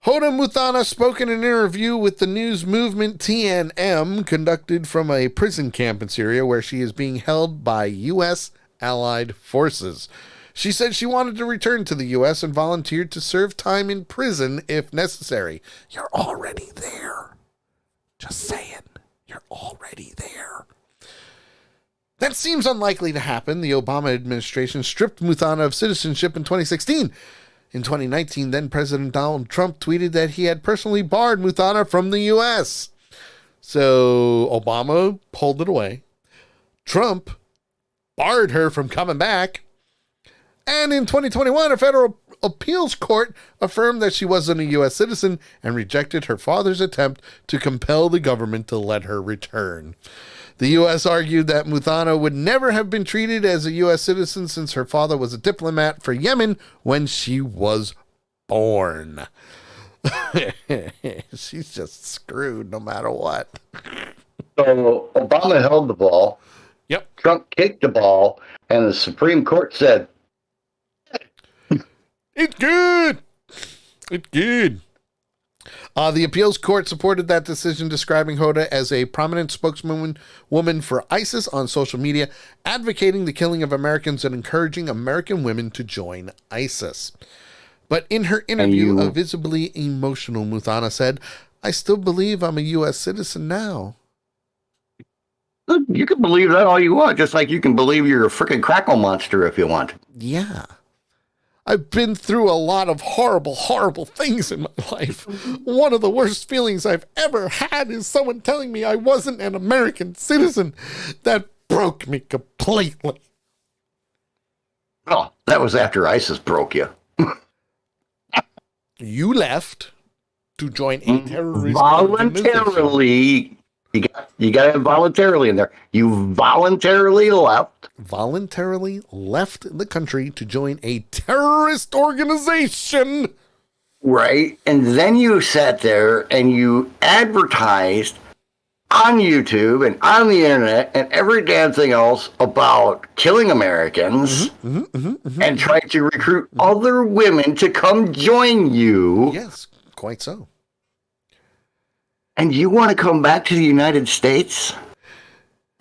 Hoda Muthana spoke in an interview with the news movement TNM, conducted from a prison camp in Syria where she is being held by U.S. allied forces. She said she wanted to return to the U.S. and volunteered to serve time in prison if necessary. You're already there. Just saying. You're already there. That seems unlikely to happen. The Obama administration stripped Muthana of citizenship in 2016. In 2019, then President Donald Trump tweeted that he had personally barred Muthana from the U.S. So Obama pulled it away. Trump barred her from coming back. And in 2021, a federal appeals court affirmed that she wasn't a U.S. citizen and rejected her father's attempt to compel the government to let her return. The U.S. argued that Muthana would never have been treated as a U.S. citizen since her father was a diplomat for Yemen when she was born. She's just screwed no matter what. So Obama held the ball. Yep. Trump kicked the ball, and the Supreme Court said, "It's good. It's good." The appeals court supported that decision, describing Hoda as a prominent spokeswoman for ISIS on social media, advocating the killing of Americans and encouraging American women to join ISIS. But in her interview, a visibly emotional Muthana said, "I still believe I'm a U.S. citizen now." You can believe that all you want, just like you can believe you're a freaking crackle monster if you want. Yeah. I've been through a lot of horrible, horrible things in my life. One of the worst feelings I've ever had is someone telling me I wasn't an American citizen. That broke me completely. Oh, that was after ISIS broke you. You left to join a terrorist voluntarily. You got it voluntarily in there. You voluntarily left. Voluntarily left the country to join a terrorist organization. Right. And then you sat there and you advertised on YouTube and on the internet and every damn thing else about killing Americans and trying to recruit other women to come join you. Yes, quite so. And you want to come back to the United States?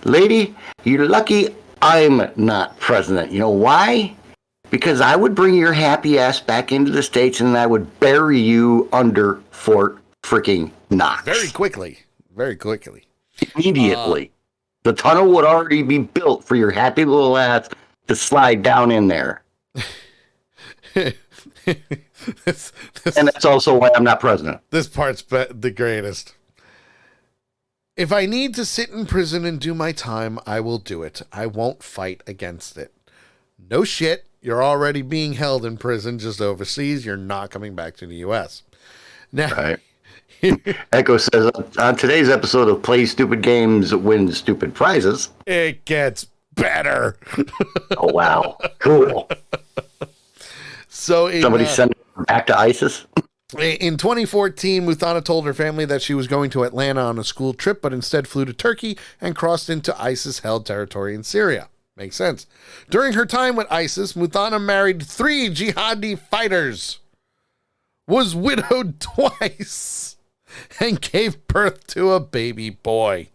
Lady, you're lucky I'm not president. You know why? Because I would bring your happy ass back into the States and I would bury you under Fort freaking Knox. Very quickly. Very quickly. Immediately. The tunnel would already be built for your happy little ass to slide down in there. And that's also why I'm not president. This part's the greatest. If I need to sit in prison and do my time, I will do it. I won't fight against it. No shit. You're already being held in prison just overseas. You're not coming back to the U.S. Now, right. Echo says, on today's episode of Play Stupid Games, Win Stupid Prizes. It gets better. Oh, wow. Cool. So somebody sent her back to ISIS? In 2014, Muthana told her family that she was going to Atlanta on a school trip, but instead flew to Turkey and crossed into ISIS-held territory in Syria. Makes sense. During her time with ISIS, Muthana married 3 jihadi fighters, was widowed twice, and gave birth to a baby boy.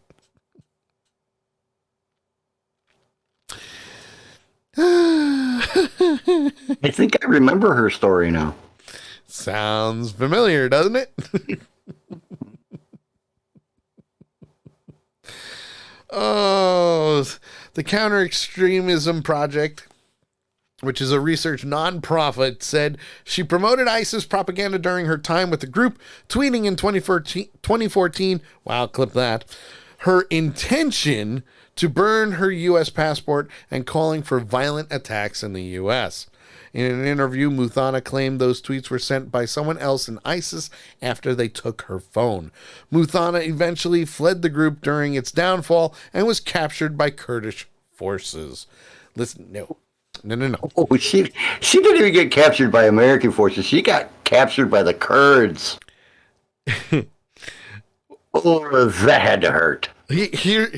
I think I remember her story now. Sounds familiar, doesn't it? Oh, the Counter Extremism Project, which is a research nonprofit, said she promoted ISIS propaganda during her time with the group, tweeting in 2014, wow, clip that, her intention to burn her U.S. passport and calling for violent attacks in the U.S. In an interview, Muthana claimed those tweets were sent by someone else in ISIS after they took her phone. Muthana eventually fled the group during its downfall and was captured by Kurdish forces. Listen, no. Oh, she didn't even get captured by American forces. She got captured by the Kurds. Oh, that had to hurt. Here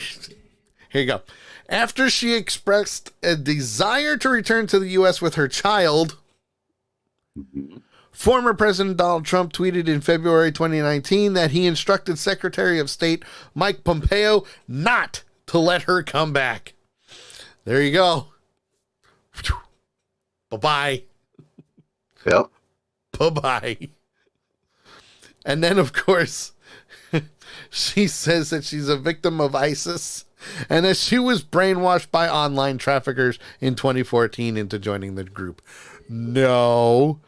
you go. After she expressed a desire to return to the U.S. with her child, former President Donald Trump tweeted in February 2019 that he instructed Secretary of State Mike Pompeo not to let her come back. There you go. Bye-bye. Yep. Bye-bye. And then, of course, she says that she's a victim of ISIS and that she was brainwashed by online traffickers in 2014 into joining the group. No.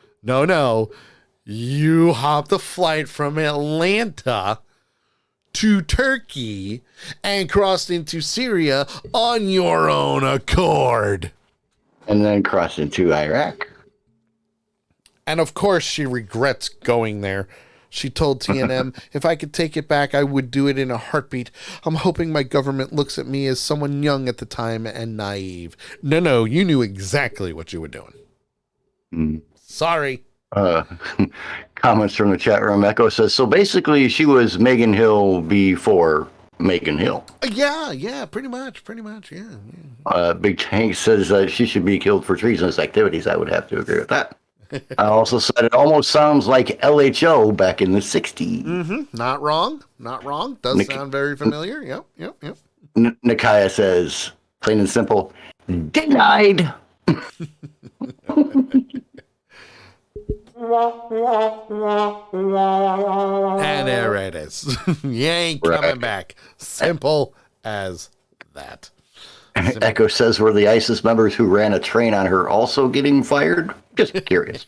You hopped a flight from Atlanta to Turkey and crossed into Syria on your own accord. And then crossed into Iraq. And of course, she regrets going there. She told TNM, if I could take it back, I would do it in a heartbeat. I'm hoping my government looks at me as someone young at the time and naive. No, you knew exactly what you were doing. Sorry. Comments from the chat room. Echo says, so basically she was Megan Hill before Megan Hill. Yeah, pretty much, yeah. Big Tank says that she should be killed for treasonous activities. I would have to agree with that. I also said it almost sounds like LHO back in the 60s. Mm-hmm. Not wrong. Does sound very familiar. Yep. Nikaya says, plain and simple, denied. And there it is. You ain't coming back. Simple as that. Echo says, were the ISIS members who ran a train on her also getting fired? Just curious.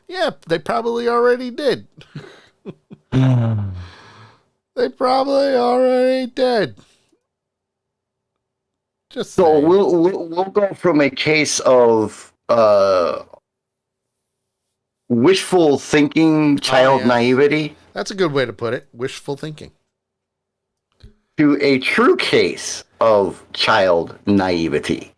Yeah, they probably already did. They probably already did. Just so we'll go from a case of wishful thinking, child naivety. That's a good way to put it. Wishful thinking. to a true case of child naivety.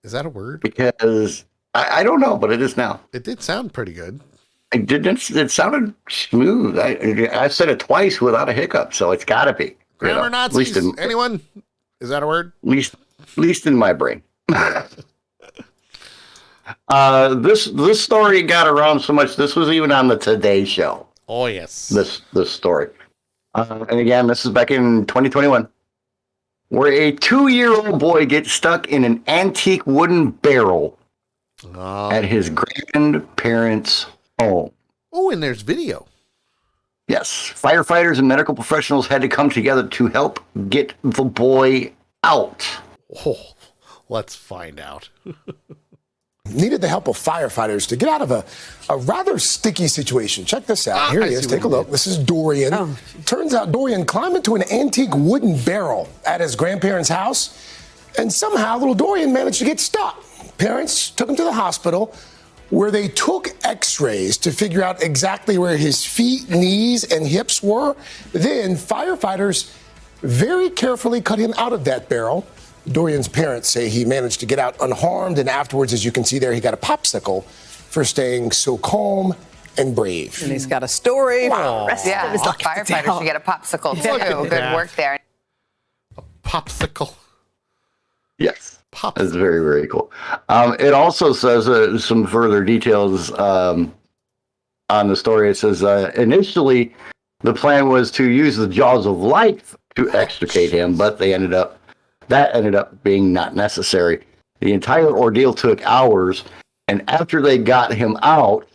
Is that a word? Because I don't know, but it is now. It did sound pretty good. It didn't. It sounded smooth. I said it twice without a hiccup, so it's got to be. Grammar Nazis? Anyone? Is that a word? Least in my brain. This story got around so much. This was even on the Today Show. Oh yes. This story. And again, this is back in 2021, where a 2-year-old boy gets stuck in an antique wooden barrel at his grandparents' home. Oh, and there's video. Yes, firefighters and medical professionals had to come together to help get the boy out. Oh, let's find out. Needed the help of firefighters to get out of a rather sticky situation. Check this out. Here he is. Take a look. This is Dorian. Turns out Dorian climbed into an antique wooden barrel at his grandparents' house, and somehow little Dorian managed to get stuck. Parents took him to the hospital, where they took x-rays to figure out exactly where his feet, knees, and hips were. Then firefighters very carefully cut him out of that barrel. Dorian's parents say he managed to get out unharmed, and afterwards, as you can see there, he got a popsicle for staying so calm and brave. And he's got a story. Wow. Rest of the firefighters should get a popsicle, too. Good work there. Popsicle. Yes. That's very, very cool. It also says some further details on the story. It says initially the plan was to use the jaws of life to extricate him, but that ended up being not necessary. The entire ordeal took hours, and after they got him out,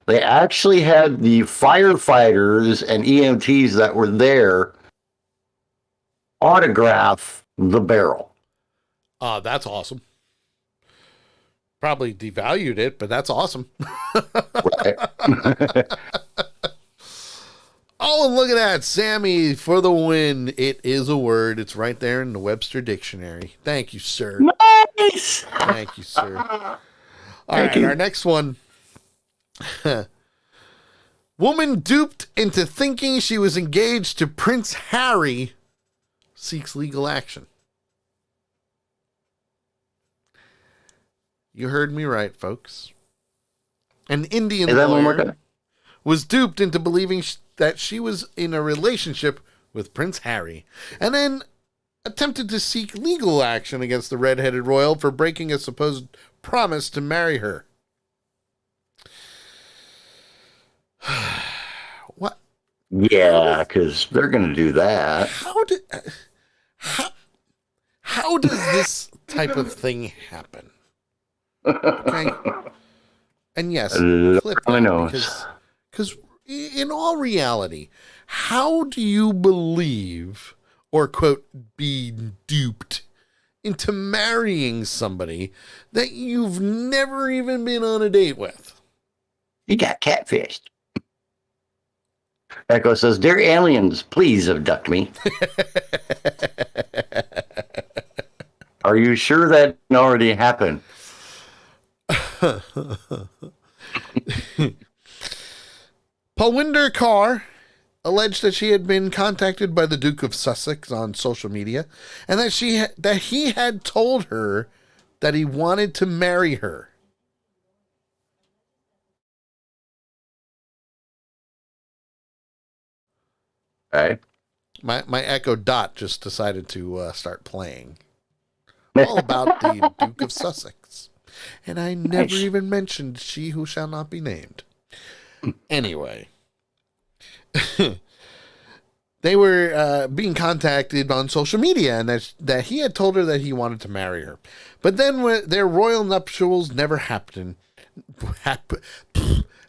they actually had the firefighters and EMTs that were there autograph the barrel. That's awesome. Probably devalued it, but that's awesome. Right. Oh, and look at that. Sammy for the win. It is a word. It's right there in the Webster Dictionary. Thank you, sir. Nice. Thank you, sir. All right, our next one. Woman duped into thinking she was engaged to Prince Harry seeks legal action. You heard me right, folks. An Indian lawyer was duped into believing that she was in a relationship with Prince Harry, and then attempted to seek legal action against the red-headed royal for breaking a supposed promise to marry her. What? Yeah, because they're going to do that. How does this type of thing happen? Okay. And yes, clip that, because in all reality, how do you believe or quote be duped into marrying somebody that you've never even been on a date with? You got catfished. Echo says, "Dear aliens, please abduct me." Are you sure that already happened? Palwinder Kaur alleged that she had been contacted by the Duke of Sussex on social media, and that he had told her that he wanted to marry her. Okay. My Echo Dot just decided to start playing. All about the Duke of Sussex. And I never even mentioned She Who Shall Not Be Named. Anyway. They were being contacted on social media, and that he had told her that he wanted to marry her. But then their royal nuptials never happened.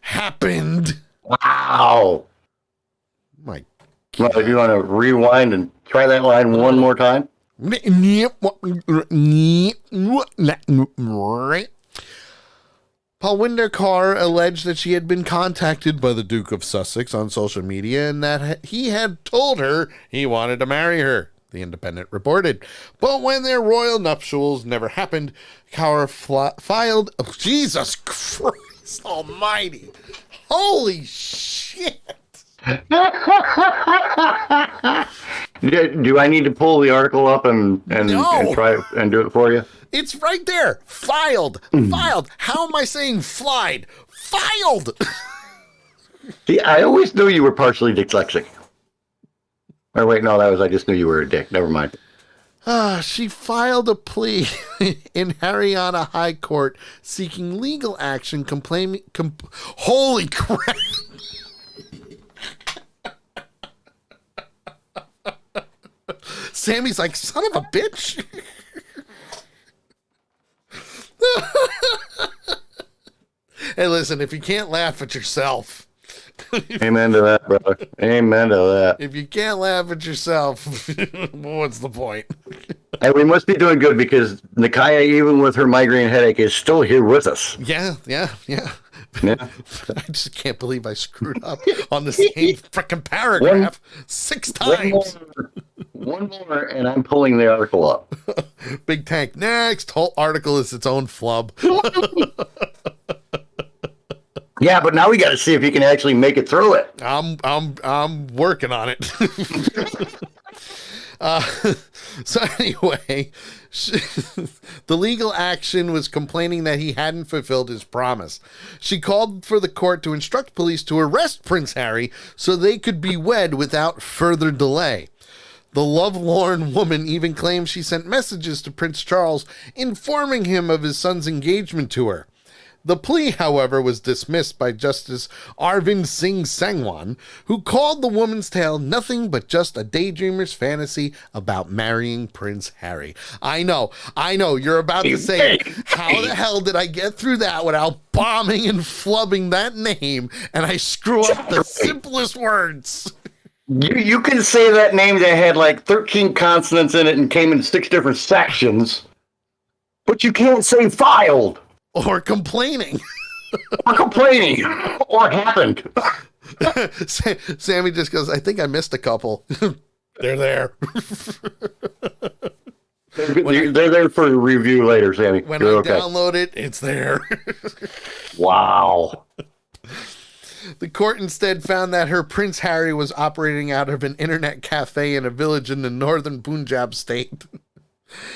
Happened. Wow. My God. Well, if you want to rewind and try that line one more time. Palwinder Kaur alleged that she had been contacted by the Duke of Sussex on social media and that he had told her he wanted to marry her, The Independent reported. But when their royal nuptials never happened, Kaur filed... Oh, Jesus Christ almighty. Holy shit. Do I need to pull the article up and try and do it for you? It's right there. Filed. Filed. How am I saying flied? Filed. See, I always knew you were partially dyslexic. Or wait, no, I just knew you were a dick. Never mind. She filed a plea in Haryana High Court seeking legal action complaining. Holy crap. Sammy's like, son of a bitch. Hey, listen, if you can't laugh at yourself. Amen to that, brother. Amen to that. If you can't laugh at yourself, what's the point? And we must be doing good because Nikaya, even with her migraine headache, is still here with us. Yeah. Yeah. I just can't believe I screwed up on the same freaking paragraph 6 times. One more, and I'm pulling the article up. Big Tank. Next. Whole article is its own flub. Yeah, but now we got to see if you can actually make it through it. I'm working on it. So anyway, the legal action was complaining that he hadn't fulfilled his promise. She called for the court to instruct police to arrest Prince Harry so they could be wed without further delay. The lovelorn woman even claimed she sent messages to Prince Charles informing him of his son's engagement to her. The plea, however, was dismissed by Justice Arvind Singh Sangwan, who called the woman's tale nothing but just a daydreamer's fantasy about marrying Prince Harry. I know, you're about to say, how the hell did I get through that without bombing and flubbing that name, and I screw up the simplest words? You can say that name that had like 13 consonants in it and came in 6 different sections, but you can't say filed. Or complaining. Or happened. Sammy just goes, I think I missed a couple. They're there. They're there for a review later, Sammy. When You're I okay. download it, it's there. Wow. The court instead found that her Prince Harry was operating out of an internet cafe in a village in the northern Punjab state.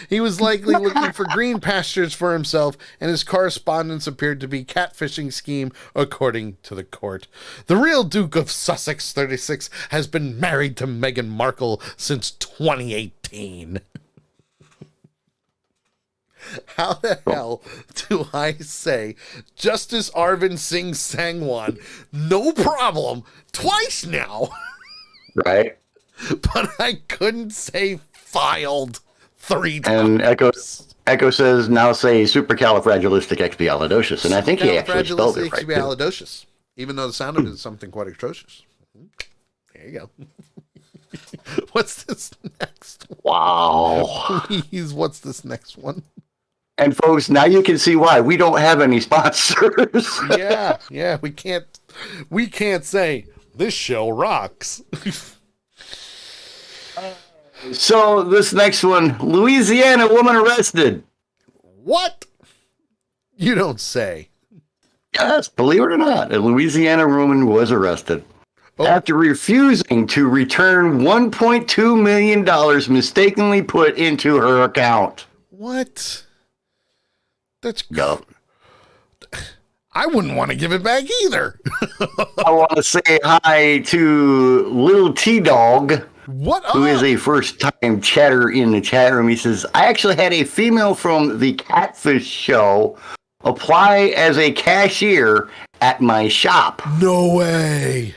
He was likely looking for green pastures for himself, and his correspondence appeared to be catfishing scheme, according to the court. The real Duke of Sussex, 36, has been married to Meghan Markle since 2018. How the hell do I say Justice Arvind Singh Sangwan, no problem, twice now? Right. But I couldn't say filed 3 times. And Echo says, now say supercalifragilisticexpialidocious. And I think he actually spelled it right. Supercalifragilisticexpialidocious, even though the sound of it is something quite atrocious. There you go. What's this next one? Wow. Please, what's this next one? And folks, now you can see why we don't have any sponsors. Yeah, we can't say this show rocks. So this next one, Louisiana woman arrested. What? You don't say. Yes, believe it or not, a Louisiana woman was arrested after refusing to return $1.2 million mistakenly put into her account. What? That's yup. I wouldn't want to give it back either. I want to say hi to Little T-Dog. What? Who is a first-time chatter in the chat room. He says, I actually had a female from the Catfish show apply as a cashier at my shop. No way.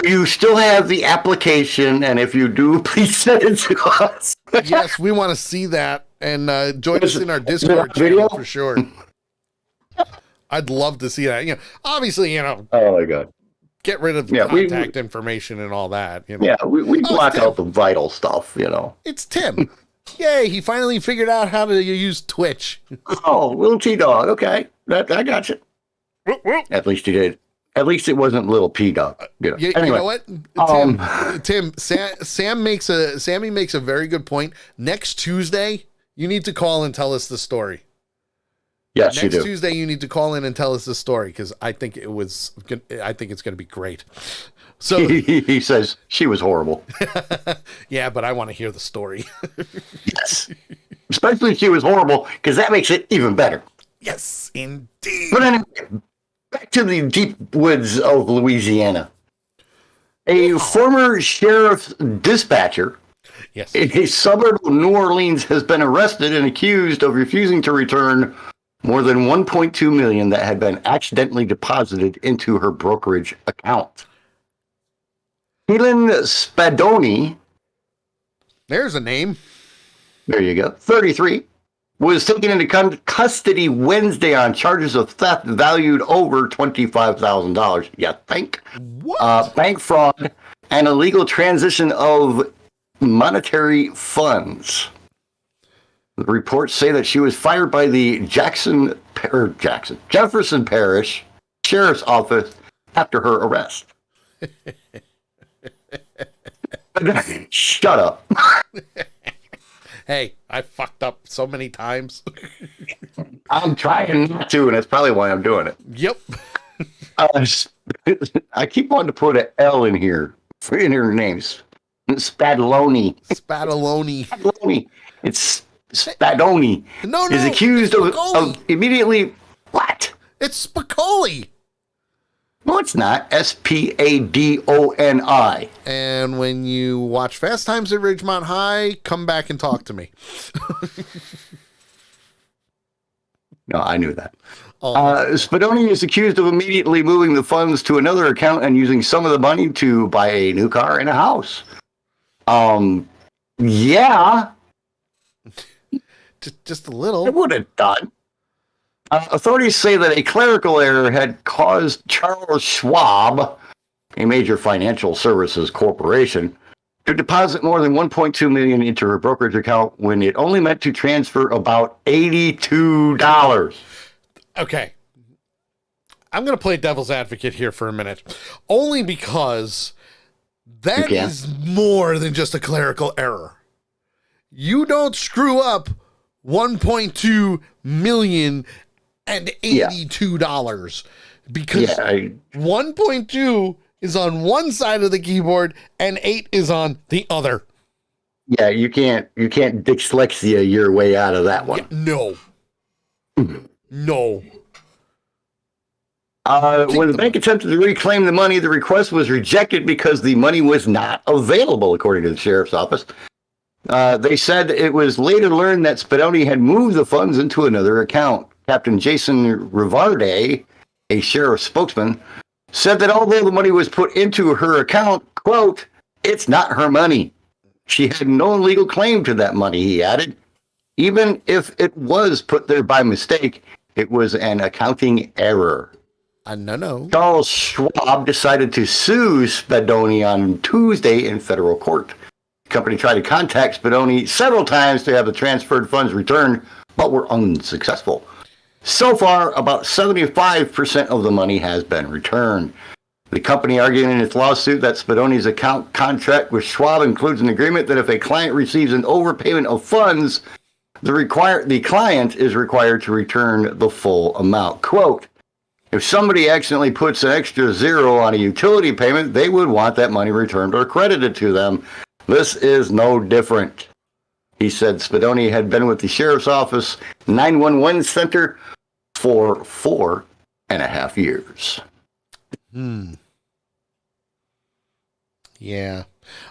You still have the application, and if you do, please send it to us. Yes, we want to see that, and join us in our Discord channel for sure. I'd love to see that. Obviously, Oh my God. Get rid of contact information and all that. Yeah, we block out the vital stuff, It's Tim. Yay, he finally figured out how to use Twitch. Oh, Little T-Dog. Okay. I got you. At least he did. At least it wasn't Little P-Dog. You know what? Tim, Sammy makes a very good point. Next Tuesday, you need to call and tell us the story. Yes, you Next do. Tuesday, you need to call in and tell us the story because I think it's going to be great. So he says she was horrible. Yeah, but I want to hear the story. Yes, especially if she was horrible because that makes it even better. Yes, indeed. But anyway, back to the deep woods of Louisiana. A former sheriff's dispatcher in a suburb of New Orleans has been arrested and accused of refusing to return more than $1.2 million that had been accidentally deposited into her brokerage account. Helen Spadoni, there's a name. There you go, 33, was taken into custody Wednesday on charges of theft valued over $25,000. You think? What? Bank fraud and illegal transition of monetary funds. The reports say that she was fired by the Jefferson Parish Sheriff's Office after her arrest. Shut up. Hey, I fucked up so many times. I'm trying not to, and that's probably why I'm doing it. Yep. I keep wanting to put an L in here in her names. Spadoloni. Spadoloni. It's Spadoni. No, is accused of immediately. What? It's Spicoli. No, it's not. Spadoni. And when you watch Fast Times at Ridgemont High, come back and talk to me. No, I knew that. Spadoni is accused of immediately moving the funds to another account and using some of the money to buy a new car and a house. Yeah. Just a little. I would have done. Authorities say that a clerical error had caused Charles Schwab, a major financial services corporation, to deposit more than $1.2 million into her brokerage account when it only meant to transfer about $82. Okay. I'm going to play devil's advocate here for a minute. Only because that is more than just a clerical error. You don't screw up $1.2 million and $82 because 1.2 is on one side of the keyboard and 8 is on the other. Yeah, you can't dyslexia your way out of that one. No. No. When the bank attempted to reclaim the money, the request was rejected because the money was not available, according to the sheriff's office. They said it was later learned that Spadoni had moved the funds into another account. Captain Jason Rivarde, a sheriff spokesman, said that although the money was put into her account, quote, it's not her money. She had no legal claim to that money, he added. Even if it was put there by mistake, it was an accounting error. No. Charles Schwab decided to sue Spadoni on Tuesday in federal court. The company tried to contact Spadoni several times to have the transferred funds returned, but were unsuccessful. So far, about 75% of the money has been returned. The company argued in its lawsuit that Spadoni's account contract with Schwab includes an agreement that if a client receives an overpayment of funds, the client is required to return the full amount. Quote, if somebody accidentally puts an extra zero on a utility payment, they would want that money returned or credited to them. This is no different. He said Spadoni had been with the sheriff's office 911 center for 4.5 years. Yeah.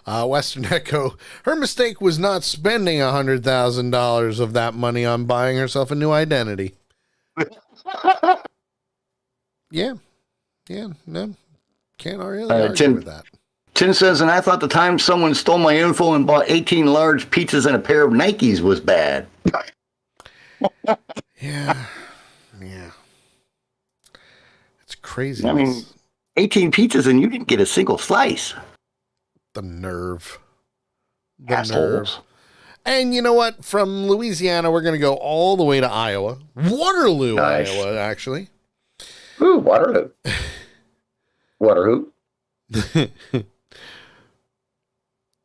Western Echo, her mistake was not spending $100,000 of that money on buying herself a new identity. Yeah. No. Can't really argue with that. Tim says, and I thought the time someone stole my info and bought 18 large pizzas and a pair of Nikes was bad. Yeah. It's crazy. I mean, 18 pizzas and you didn't get a single slice. The nerve. Assholes. And you know what? From Louisiana, we're going to go all the way to Iowa. Waterloo, Iowa, actually. Ooh, Waterloo. Waterloo.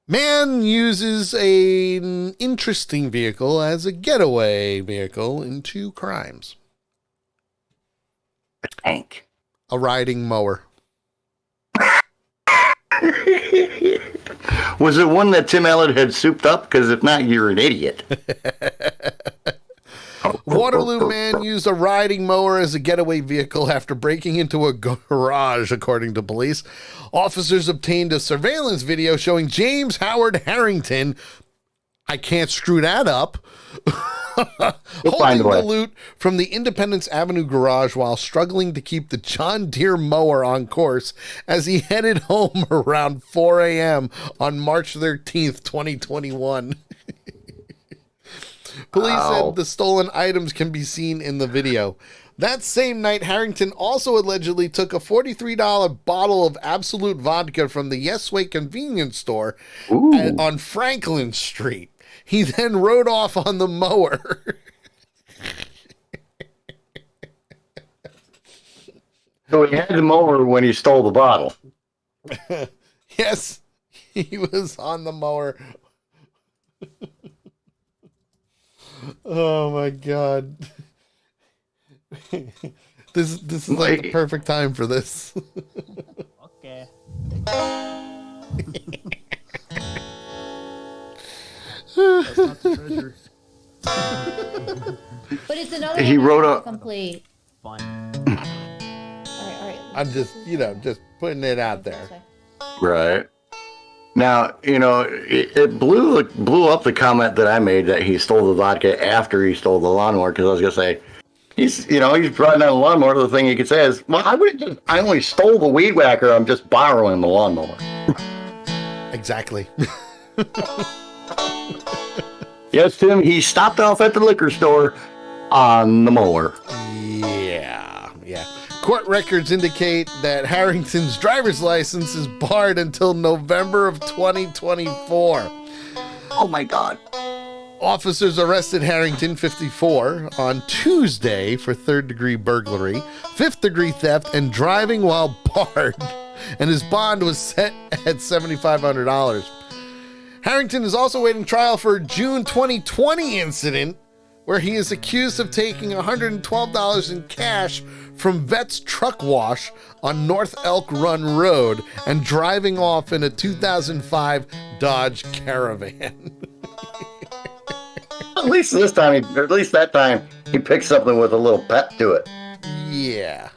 Man uses an interesting vehicle as a getaway vehicle into crimes. tank? A riding mower. Was it one that Tim Allen had souped up? Because if not, you're an idiot. Waterloo man used a riding mower as a getaway vehicle after breaking into a garage, according to police. Officers obtained a surveillance video showing James Howard Harrington, I can't screw that up, holding the loot from the Independence Avenue garage while struggling to keep the John Deere mower on course as he headed home around 4 a.m. on March 13th, 2021. Police said the stolen items can be seen in the video. That same night, Harrington also allegedly took a $43 bottle of Absolute vodka from the Yes Way convenience store on Franklin Street. He then rode off on the mower. So he had the mower when he stole the bottle. Yes, he was on the mower. Oh my God. This is like the perfect time for this. Okay. That's not the treasure. But it's another He one wrote that's a- complete. Fun. All right. I'm just, just putting it out there. Right. Now, it blew up the comment that I made that he stole the vodka after he stole the lawnmower, because I was going to say, he's riding on a lawnmower. The thing he could say is, well, I only stole the weed whacker. I'm just borrowing the lawnmower. Exactly. Yes, Tim, he stopped off at the liquor store on the mower. Yeah. Court records indicate that Harrington's driver's license is barred until November of 2024. Oh my God. Officers arrested Harrington, 54, on Tuesday for third-degree burglary, fifth-degree theft, and driving while barred, and his bond was set at $7,500. Harrington is also awaiting trial for a June 2020 incident where he is accused of taking $112 in cash from Vet's Truck Wash on North Elk Run Road and driving off in a 2005 Dodge Caravan. At least that time, he picked something with a little pep to it. Yeah.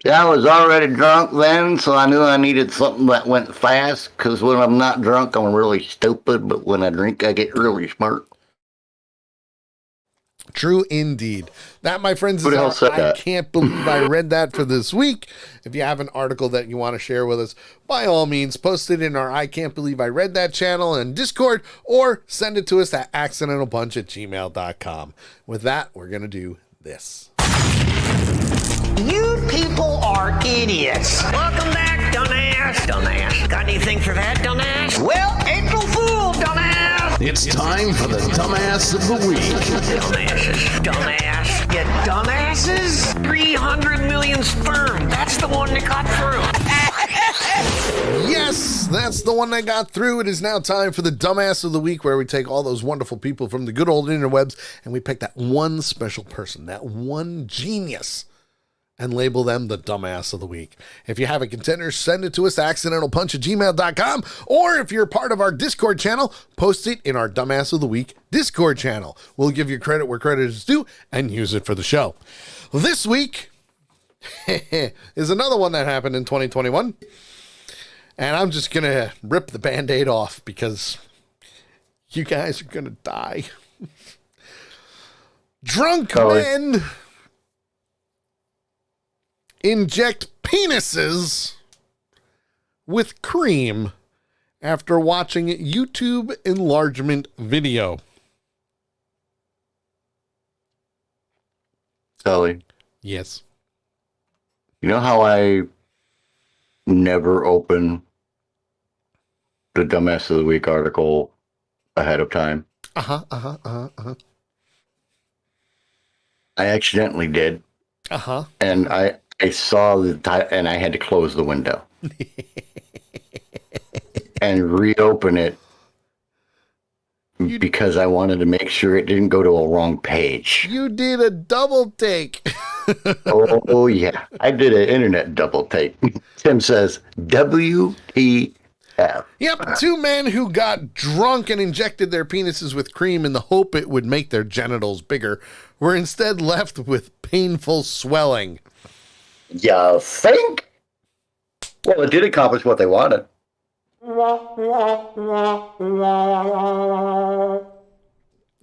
Yeah, I was already drunk then, so I knew I needed something that went fast, because when I'm not drunk, I'm really stupid, but when I drink, I get really smart. True indeed. That, my friends, Who the hell said I that? can't believe I read that for this week. If you have an article that you want to share with us, by all means, post it in our I Can't Believe I Read That channel and Discord, or send it to us at accidentalpunch@gmail.com. With that, we're going to do this. You people are idiots. Welcome back, dumbass. Dumbass. Got anything for that, dumbass? Well, April Fool, dumbass. It's time for the Dumbass of the Week. Dumbasses. Dumbass. You dumbasses. 300 million sperm. That's the one that got through. Yes, that's the one that got through. It is now time for the Dumbass of the Week, where we take all those wonderful people from the good old interwebs and we pick that one special person, that one genius, and label them the Dumbass of the Week. If you have a contender, send it to us at accidentalpunch@gmail.com, or if you're part of our Discord channel, post it in our Dumbass of the Week Discord channel. We'll give you credit where credit is due and use it for the show. This week is another one that happened in 2021, and I'm just going to rip the Band-Aid off because you guys are going to die. Drunk men inject penises with cream after watching YouTube enlargement video. Sully. Yes. You know how I never open the Dumbass of the Week article ahead of time? Uh-huh. I accidentally did. Uh-huh. And I saw and I had to close the window and reopen it because I wanted to make sure it didn't go to a wrong page. You did a double take. Oh, yeah. I did an internet double take. Tim says, WTF. Yep, two men who got drunk and injected their penises with cream in the hope it would make their genitals bigger were instead left with painful swelling. You think? Well, it did accomplish what they wanted.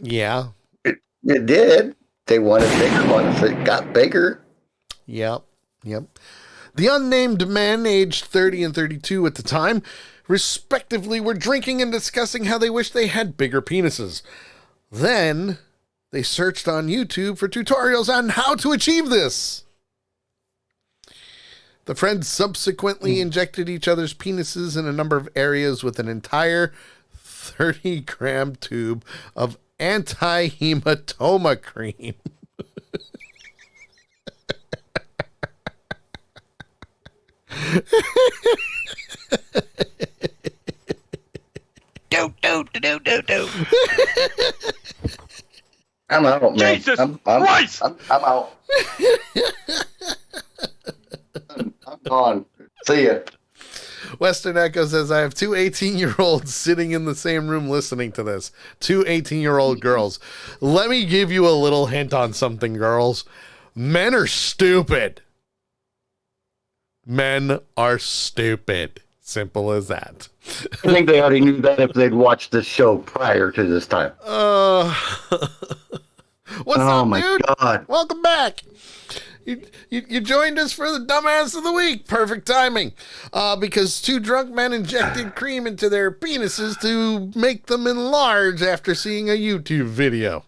Yeah. It did. They wanted bigger ones. It got bigger. Yep. The unnamed men, aged 30 and 32 at the time, respectively, were drinking and discussing how they wished they had bigger penises. Then they searched on YouTube for tutorials on how to achieve this. The friends subsequently injected each other's penises in a number of areas with an entire 30-gram tube of anti-hematoma cream. Do. I'm out, man. Jesus I'm Christ! I'm out. I'm gone. See ya. Western Echo says, I have two 18-year-olds sitting in the same room listening to this. Two 18-year-old girls. Let me give you a little hint on something, girls. Men are stupid. Men are stupid. Simple as that. I think they already knew that if they'd watched this show prior to this time. What's up, my dude? God. Welcome back. You joined us for the dumbass of the week. Perfect timing. Because two drunk men injected cream into their penises to make them enlarge after seeing a YouTube video.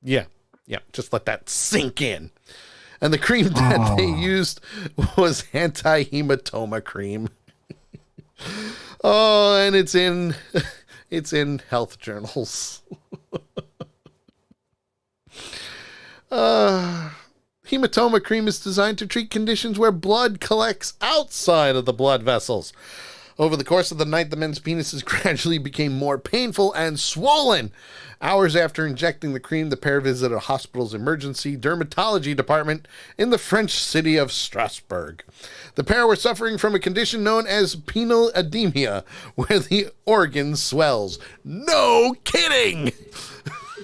Yeah. Just let that sink in. And the cream that they used was anti-hematoma cream. And it's in health journals. Hematoma cream is designed to treat conditions where blood collects outside of the blood vessels. Over the course of the night, the men's penises gradually became more painful and swollen. Hours after injecting the cream, the pair visited a hospital's emergency dermatology department in the French city of Strasbourg. The pair were suffering from a condition known as penile edema, where the organ swells. No kidding!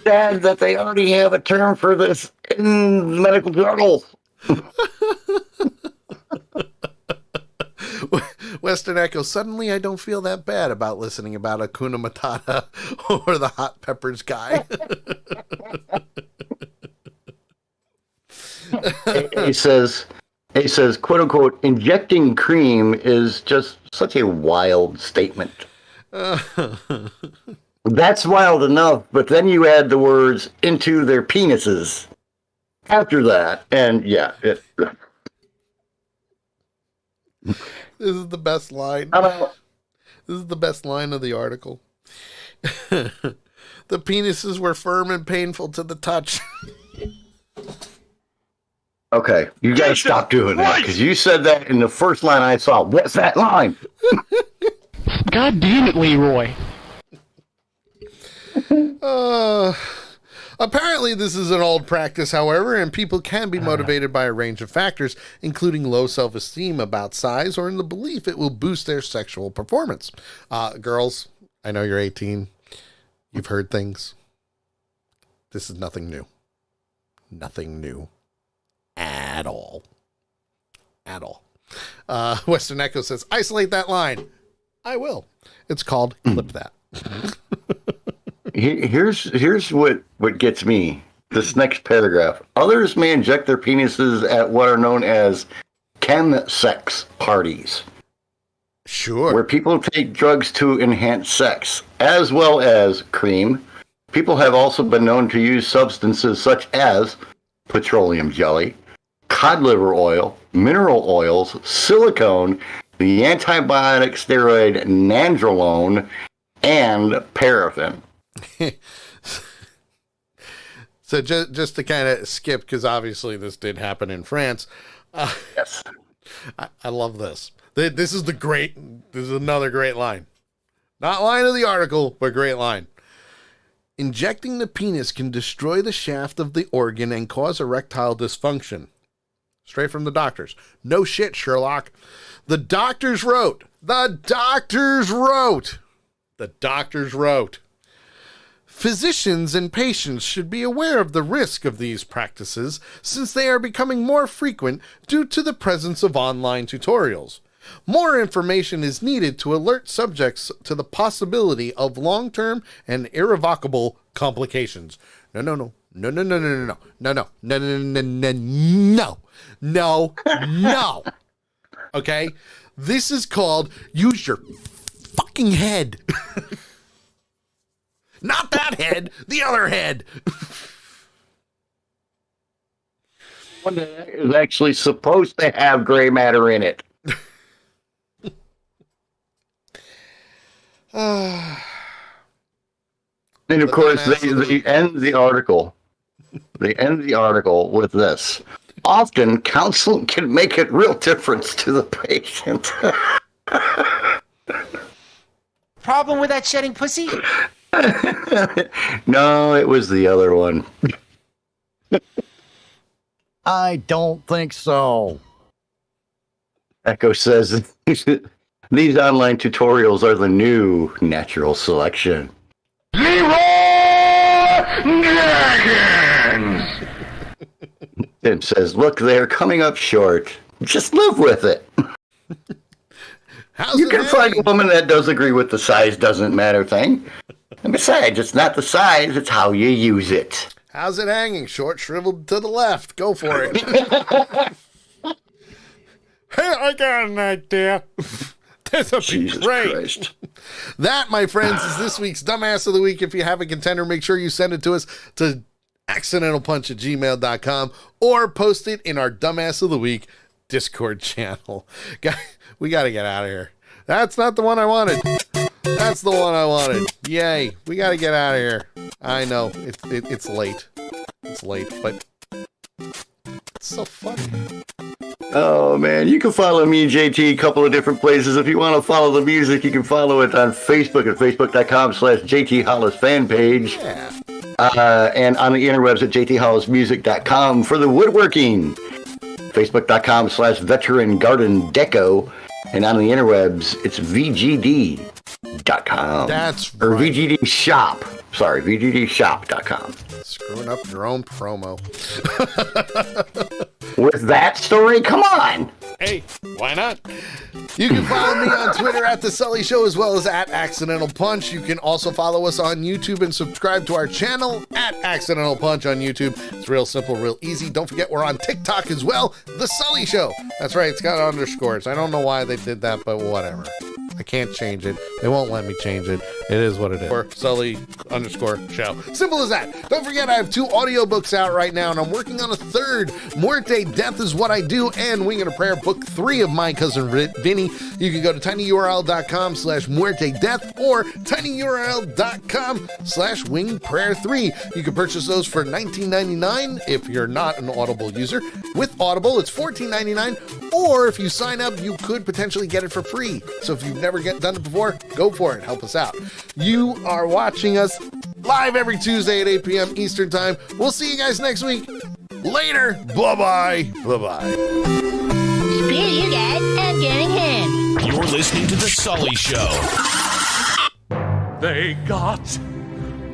Sad that they already have a term for this in medical journals. Western Echo, suddenly I don't feel that bad about listening about Hakuna Matata or the Hot Peppers guy. He says, quote unquote, injecting cream is just such a wild statement. That's wild enough, but then you add the words into their penises after that, and yeah. This is the best line. This is the best line of the article. The penises were firm and painful to the touch. Okay, you got to stop doing that, because you said that in the first line I saw. What's that line? God damn it, Leroy. Apparently, this is an old practice, however, and people can be motivated by a range of factors, including low self-esteem about size or in the belief it will boost their sexual performance. Girls, I know you're 18. You've heard things. This is nothing new. Nothing new. At all. At all. Western Echo says, isolate that line. I will. It's called Clip That. Here's what gets me. This next paragraph. Others may inject their penises at what are known as chem-sex parties. Sure. Where people take drugs to enhance sex, as well as cream. People have also been known to use substances such as petroleum jelly, cod liver oil, mineral oils, silicone, the antibiotic steroid nandrolone, and paraffin. So just to kind of skip, because obviously this did happen in France. Yes. I love this. This is another great line. Not line of the article, but great line. Injecting the penis can destroy the shaft of the organ and cause erectile dysfunction. Straight from the doctors. No shit, Sherlock. The doctors wrote. The doctors wrote. The doctors wrote. Physicians and patients should be aware of the risk of these practices since they are becoming more frequent due to the presence of online tutorials. More information is needed to alert subjects to the possibility of long-term and irrevocable complications. No, no, no. No, no, no, no, no, no, no, no, no, no, no, no, no, no. Okay? This is called use your fucking head. Not that head, the other head. One that is actually supposed to have gray matter in it. And of course, they end the article. They end the article with this. Often, counseling can make a real difference to the patient. Problem with that shedding pussy? No, it was the other one. I don't think so. Echo says these online tutorials are the new natural selection. Tim says, look, they're coming up short. Just live with it. You can find a woman that does agree with the size doesn't matter thing. And besides, it's not the size, it's how you use it. How's it hanging? Short, shriveled to the left. Go for it. Hey, I got an idea. This would be great. Christ. That, my friends, is this week's Dumbass of the Week. If you have a contender, make sure you send it to us to accidentalpunch@gmail.com or post it in our Dumbass of the Week Discord channel. Guys, we got to get out of here. That's not the one I wanted. That's the one I wanted. Yay. We got to get out of here. I know. It's late. It's late, but it's so funny. Oh, man. You can follow me and JT a couple of different places. If you want to follow the music, you can follow it on Facebook at facebook.com/JT Hollis fan page. Yeah. And on the interwebs at jthollismusic.com for the woodworking. Facebook.com/veteran garden deco. And on the interwebs, it's VGD.com. That's Or right. VGD shop. Sorry, VGDshop.com. Screwing up your own promo. With that story, come on. Hey, why not? You can follow me on Twitter at The Sully Show as well as at Accidental Punch. You can also follow us on YouTube and subscribe to our channel at Accidental Punch on YouTube. It's real simple, real easy. Don't forget we're on TikTok as well. The Sully Show. That's right, it's got underscores. I don't know why they did that, but whatever. I can't change it. They won't let me change it. It is what it is. Or Sully_show. Simple as that. Don't forget, I have 2 audiobooks out right now, and I'm working on a 3rd. Muerte Death is What I Do, and Wing and a Prayer, book 3 of my cousin Vinny. You can go to tinyurl.com/muertedeath or tinyurl.com/wingprayer3. You can purchase those for $19.99 if you're not an Audible user. With Audible, it's $14.99, or if you sign up, you could potentially get it for free. So if you've never done it before, go for it. Help us out. You are watching us live every Tuesday at 8 p.m. Eastern Time. We'll see you guys next week. Later. Bye-bye. Bye-bye. Screw you guys. I'm getting him. You're listening to The Sully Show. They got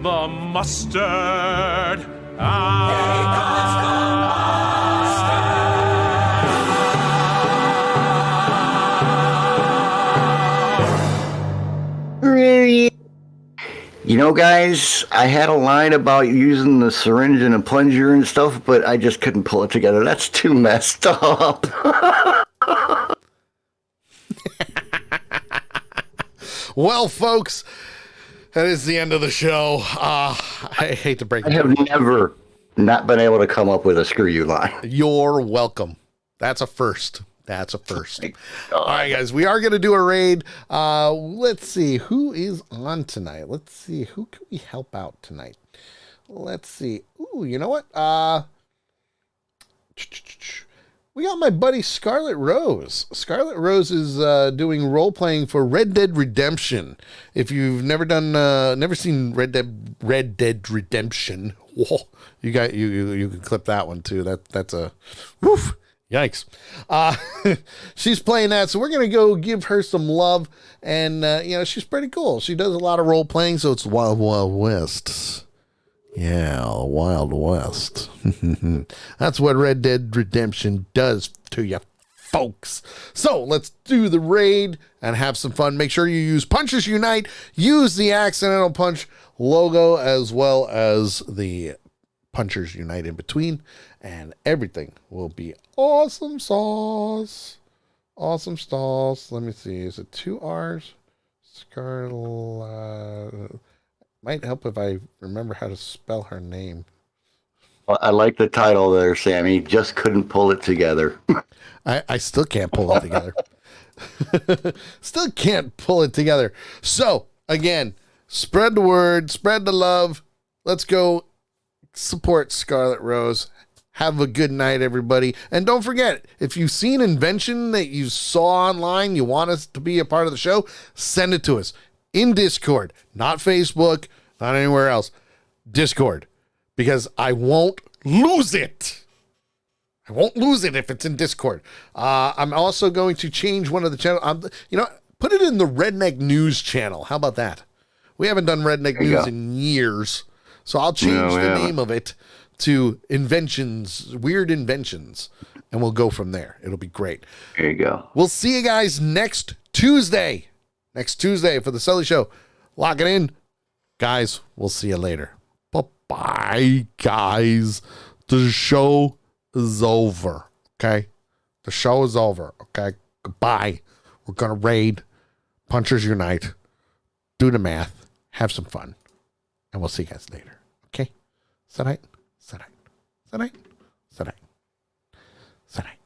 the mustard. You know, guys, I had a line about using the syringe and a plunger and stuff, but I just couldn't pull it together. That's too messed up. Well, folks, that is the end of the show. I hate to break it. I have never not been able to come up with a screw you line. You're welcome. That's a first. That's a first. All right, guys, we are going to do a raid. Let's see who is on tonight. Let's see who can we help out tonight. Let's see. Ooh, you know what? we got my buddy Scarlet Rose. Scarlet Rose is doing role playing for Red Dead Redemption. If you've never seen Red Dead Redemption, whoa, you can clip that one too. That's a woof. Yikes. She's playing that, so we're going to go give her some love. And, she's pretty cool. She does a lot of role playing, so it's Wild Wild West. Yeah, Wild West. That's what Red Dead Redemption does to you, folks. So let's do the raid and have some fun. Make sure you use Punchers Unite. Use the Accidental Punch logo as well as the Punchers Unite in between, and everything will be awesome sauce. Awesome sauce. Let me see. Is it 2 R's? Scarlet. Might help if I remember how to spell her name. Well, I like the title there, Sammy. Just couldn't pull it together. I still can't pull it together. Still can't pull it together. So, again, spread the word, spread the love. Let's go support Scarlet Rose. Have a good night, everybody. And don't forget, if you've seen invention that you saw online, you want us to be a part of the show, send it to us in Discord, not Facebook, not anywhere else. Discord, because I won't lose it. I won't lose it if it's in Discord. I'm also going to change one of the channels. Put it in the Redneck News channel. How about that? We haven't done Redneck News in years. So I'll change the name of it to Weird Inventions, and we'll go from there. It'll be great. There you go. We'll see you guys next Tuesday. Next Tuesday for the Sully Show. Lock it in. Guys, we'll see you later. Bye-bye, guys. The show is over, okay? The show is over, okay? Goodbye. We're going to raid. Punchers Unite. Do the math. Have some fun. And we'll see you guys later. Okay? Good night. Good night. Good night. Good night. Good night.